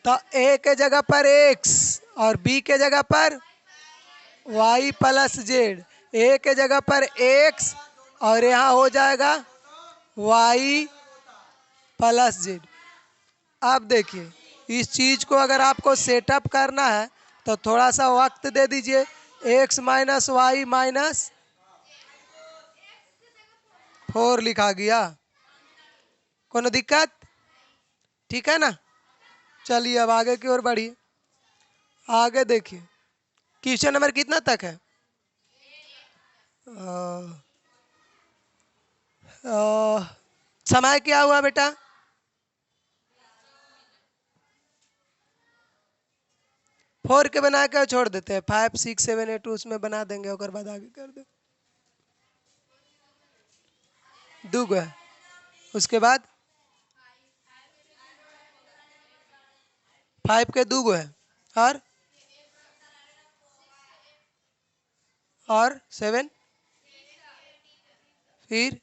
तो a के जगह पर x और b के जगह पर y प्लस जेड, a के जगह पर x और यहाँ हो जाएगा y प्लस जेड। अब देखिए इस चीज को अगर आपको सेटअप करना है तो थोड़ा सा वक्त दे दीजिए। x माइनस वाई माइनस 4 लिखा गया, कोनो दिक्कत, ठीक है ना। चलिए अब आगे की ओर बढ़िए। आगे देखिए क्वेश्चन नंबर कितना तक है, समय क्या हुआ बेटा, 4 के बना के छोड़ देते हैं, 5 6 7 8 उसमें बना देंगे, और बाद आगे कर दे। दूगो है, उसके बाद 5 के दूगो है, और 7, फिर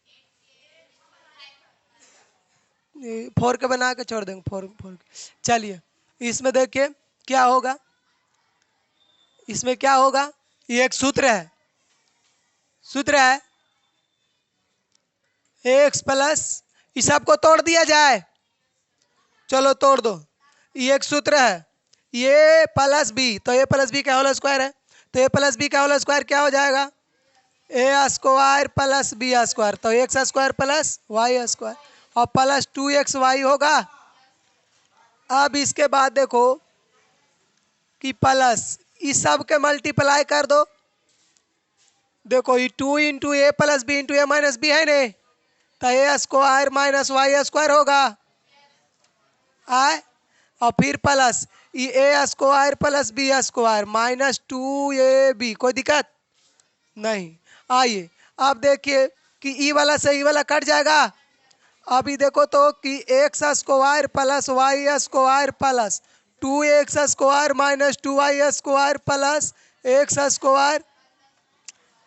4 के बना के छोड़ देंगे, 4 चलिए इसमें देखिए क्या होगा, इसमें क्या होगा, ये एक सूत्र है, सूत्र है x प्लस, इस सबको तोड़ दिया जाए, चलो तोड़ दो, ये एक सूत्र है, ये प्लस बी, तो ए प्लस बी का होल स्क्वायर है, तो ए प्लस बी का होल स्क्वायर क्या हो जाएगा, a² प्लस b², तो x² प्लस y² और प्लस 2xy होगा। अब इसके बाद देखो कि प्लस इस सब के मल्टीप्लाई कर दो, देखो ये 2 into A plus B into a minus B है ने, तो a² माइनस y² होगा आए, और फिर प्लस ये a² plus b² minus 2ab, कोई दिक्कत नहीं। आइए अब देखिए कि ई वाला से ई वाला कट जाएगा। अभी देखो तो कि x² plus y² plus 2x² minus 2y² plus x²।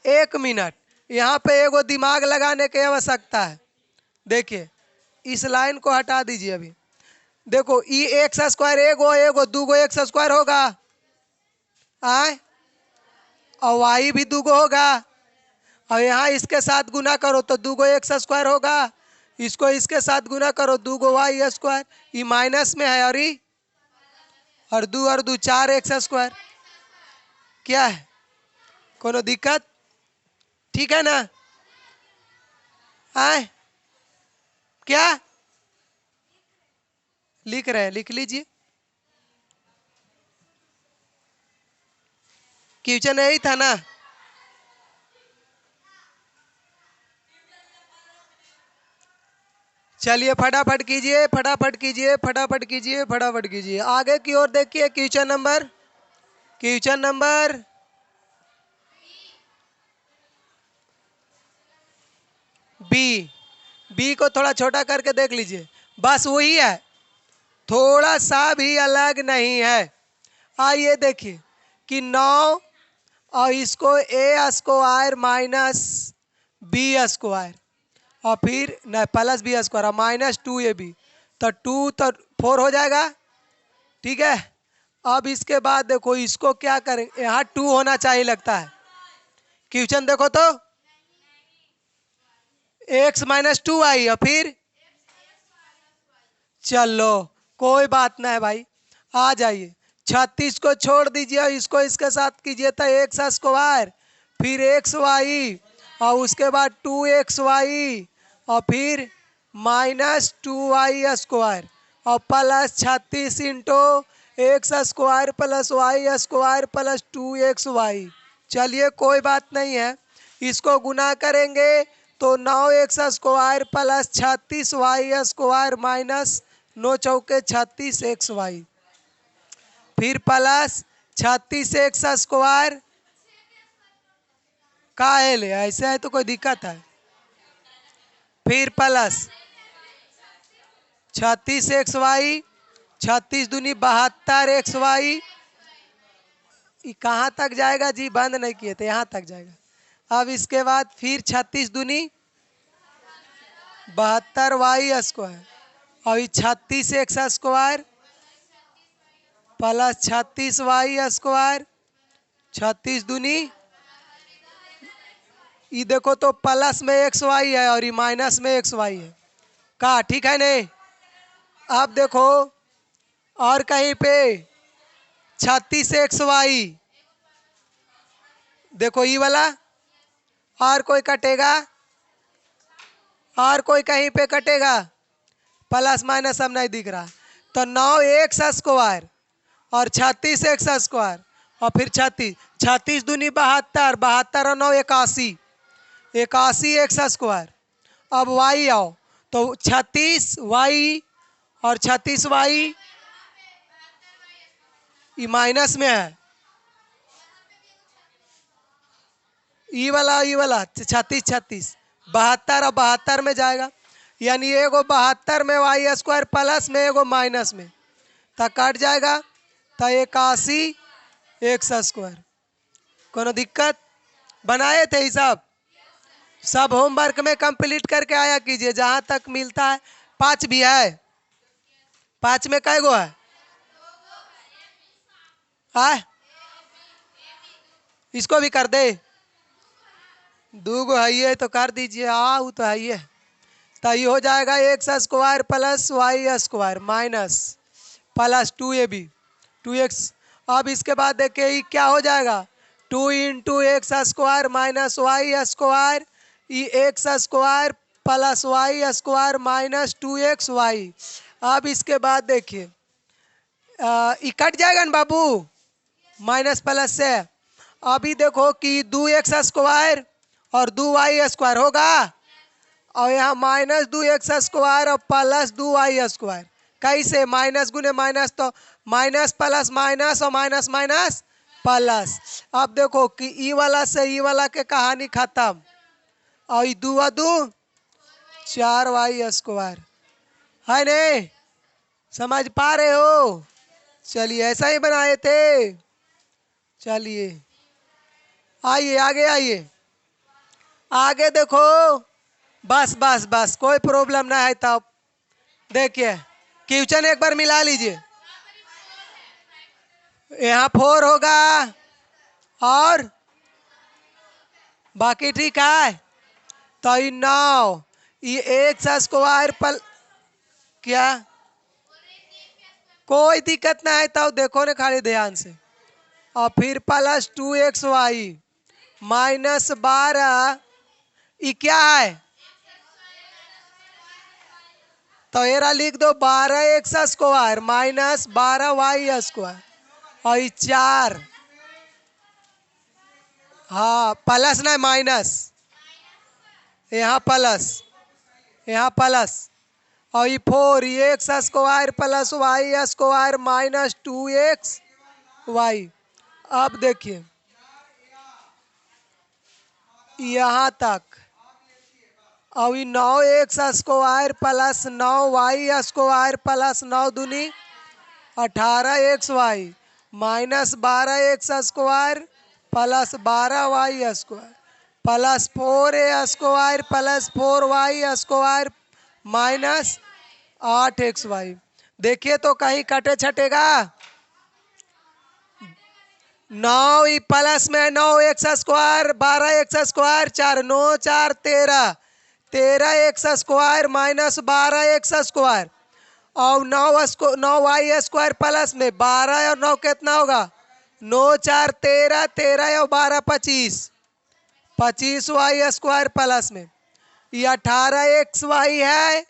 एक मिनट, यहाँ पे एगो दिमाग लगाने की आवश्यकता है। देखिए इस लाइन को हटा दीजिए, अभी देखो ई x² एगो एगो दूगो x² होगा आए, और वाई भी दूगो होगा, और यहाँ इसके साथ गुना करो तो दूगो एक्स स्क्वायर होगा, इसको इसके साथ गुना करो दूगो वाई स्क्वायर, ये माइनस में है और दू 4 एक्स स्क्वायर। क्या है, कोनो दिक्कत? ठीक है ना? आए क्या लिख रहे हैं, लिख लीजिए। क्वेश्चन यही था ना? चलिए फटाफट कीजिए, फटाफट कीजिए, फटाफट कीजिए, फटाफट कीजिए। आगे की ओर देखिए, क्वेश्चन नंबर बी को थोड़ा छोटा करके देख लीजिए, बस वही है, थोड़ा सा भी अलग नहीं है। आइए देखिए कि 9 और इसको ए स्क्वायर माइनस बी स्क्वायर और फिर न plus b square minus 2ab, तो 2 तो 4 हो जाएगा। ठीक है, अब इसके बाद देखो इसको क्या करेंगे, यहाँ 2 होना चाहिए लगता है। क्वेश्चन देखो तो x माइनस 2 आई और फिर चलो कोई बात ना है भाई, आ जाइए। 36 को छोड़ दीजिए, इसको इसके साथ कीजिए तो एक्स स्क्वायर, फिर एक्स वाई और उसके बाद 2xy और फिर माइनस 2y स्क्वायर और plus 36 into x square plus Y square plus 2xy। चलिए कोई बात नहीं है, इसको गुना करेंगे तो 9x square plus 36y square minus 9 चौके 36xy, फिर प्लस 36x स्क्वायर का एल है, ऐसे है तो कोई दिक्कत है, फिर प्लस 36xy, 36 दूनी 72xy। कहाँ तक जाएगा जी, बंद नहीं किए थे, यहाँ तक जाएगा। अब इसके बाद फिर 36 दूनी 72y स्क्वायर और 36x square plus 36y square, 36 दूनी ये देखो तो प्लस में xy है और ये माइनस में xy है का, ठीक है नहीं? अब देखो और कहीं पे 36xy, देखो ये वाला, और कोई कटेगा, और कोई कहीं पे कटेगा, प्लस माइनस अब नहीं दिख रहा, तो 9x स्क्वायर और 36x स्क्वायर और फिर 36 दूनी 72, 72 और 9 81, 81x स्क्वायर। अब y आओ तो 36y और 36y ये माइनस में है, ये वाला 36 36 72 और 72 में जाएगा, यानी एगो 72 में वाई स्क्वायर प्लस में एगो माइनस में, तो कट जाएगा तो 81 एक्स स्क्वायर। कोनो दिक्कत? बनाए थे हिसाब, सब होमवर्क में कंप्लीट करके आया कीजिए जहां तक मिलता है। 5 भी है, 5 में कै गो है? इसको भी कर दे, 2 गो है ये तो कर दीजिए, वो तो है ये, तो ये हो जाएगा x square plus Y square minus plus 2ab 2x। अब इसके बाद देखिए ये क्या हो जाएगा, 2 into x square minus y square, ये x square plus Y square minus 2xy। अब इसके बाद देखिए ये कट जाएगा ना बाबू, माइनस प्लस से। अभी देखो कि 2x स्क्वायर और 2y स्क्वायर होगा और यहाँ माइनस 2x स्क्वायर और प्लस 2y स्क्वायर, कैसे? माइनस गुने माइनस तो माइनस प्लस माइनस और माइनस माइनस प्लस। अब देखो कि ई वाला से ई वाला के कहानी खत्म और ये 2 2 4y स्क्वायर है नहीं? समझ पा रहे हो? चलिए ऐसा ही बनाए थे। चलिए आइए आगे, आइए आगे देखो, बस बस बस कोई प्रॉब्लम ना है। तब देखिए क्वेश्चन एक बार मिला लीजिए, यहाँ 4 होगा और बाकी ठीक है। तो ये 9 ये एक्स स्क्वायर पल क्या कोई दिक्कत ना है। तो देखो ना खाली ध्यान से। और फिर प्लस 2xy माइनस 12 ये क्या है। तो येरा लिख दो 12x square minus 12y square और ये 4। हाँ प्लस ना माइनस, यहाँ प्लस और ये 4 x square plus Y square minus 2xy। अब देखिए यहाँ तक। और ये 9x square plus 9y square plus 9 दूनी 18xy minus 12x square plus 12y square plus 4a square plus 4y square minus 8xy। देखिए तो कहीं कटे छटेगा। 9 ई प्लस में 9x square 12x square 4 9 4 13 13x square minus 12x square और 9y स्क्वायर प्लस में 12 और 9 कितना होगा 9 4 13 13 और 12 25 25y स्क्वायर प्लस में ये 18xy है।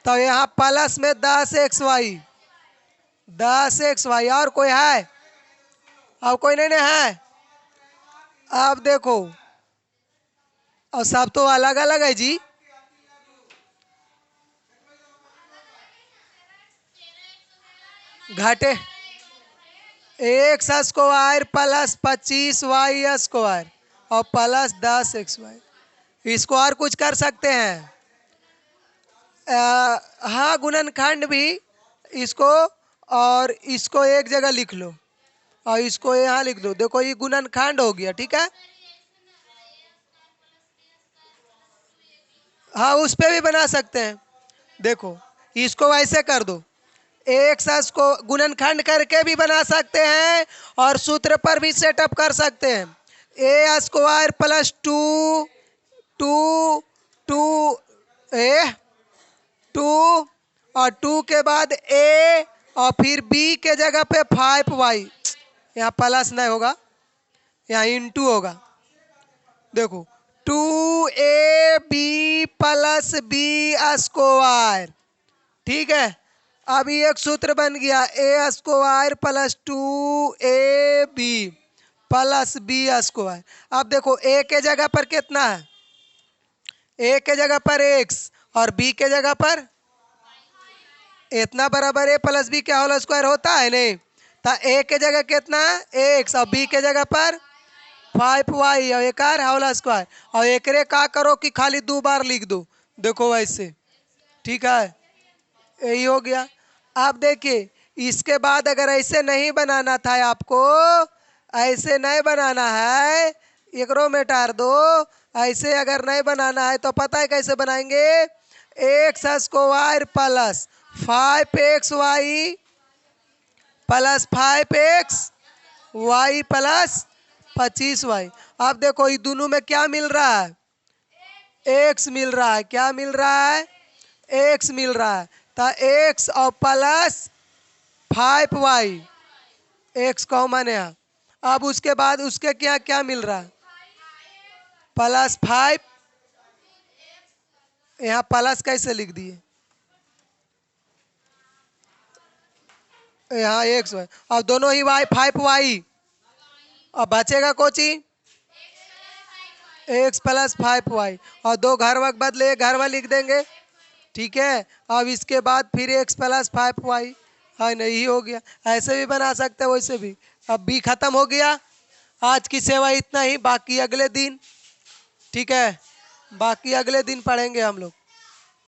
तो यहाँ प्लस में 10xy और कोई है। अब कोई नहीं है। अब देखो और सब तो अलग अलग है जी। घटे x square plus 25y square और प्लस 10xy। इसको और कुछ कर सकते हैं। हाँ गुणनखंड भी इसको और इसको एक जगह लिख लो और इसको यहाँ लिख दो। देखो ये गुणनखंड हो गया ठीक है। हाँ उस पे भी बना सकते हैं। देखो इसको वैसे कर दो एक्स को गुणनखंड करके भी बना सकते हैं और सूत्र पर भी सेटअप कर सकते हैं। ए स्क्वायर प्लस 2 2 2 ए 2 और 2 के बाद ए और फिर बी के जगह पे 5y। यहाँ प्लस नहीं होगा यहाँ इंटू होगा। देखो 2ab प्लस बी स्क्वायर ठीक है। अब ये एक सूत्र बन गया a square plus 2ab plus b square. अब देखो ए के जगह पर कितना है ए के जगह पर x और b के जगह पर इतना बराबर a प्लस बी क्या होल स्क्वायर होता है नहीं। तो a के जगह कितना x और b के जगह पर 5y और एक होल स्क्वायर और एक रे का करो कि खाली 2 बार लिख दो। देखो वैसे ठीक है यही हो गया। आप देखिए इसके बाद अगर ऐसे नहीं बनाना था आपको ऐसे नहीं बनाना है एकरो मिटार दो। ऐसे अगर नहीं बनाना है तो पता है कैसे बनाएंगे x square plus 5xy plus 5xy plus 25y। अब देखो ये दोनों में क्या मिल रहा है x मिल रहा है। क्या मिल रहा है x मिल रहा है। तो x और प्लस 5y x कॉमन है। अब उसके बाद उसके क्या क्या मिल रहा है प्लस 5। यहाँ प्लस कैसे लिख दिए यहाँ x y और दोनों ही y 5y और बचेगा कोची x प्लस 5y और 2 घर वक्त बदले घर वा लिख देंगे ठीक है। अब इसके बाद फिर x प्लस 5y है नहीं हो गया। ऐसे भी बना सकते हैं वैसे भी। अब b खत्म हो गया। आज की सेवा इतना ही। बाकी अगले दिन ठीक है बाकी अगले दिन पढ़ेंगे हम लोग।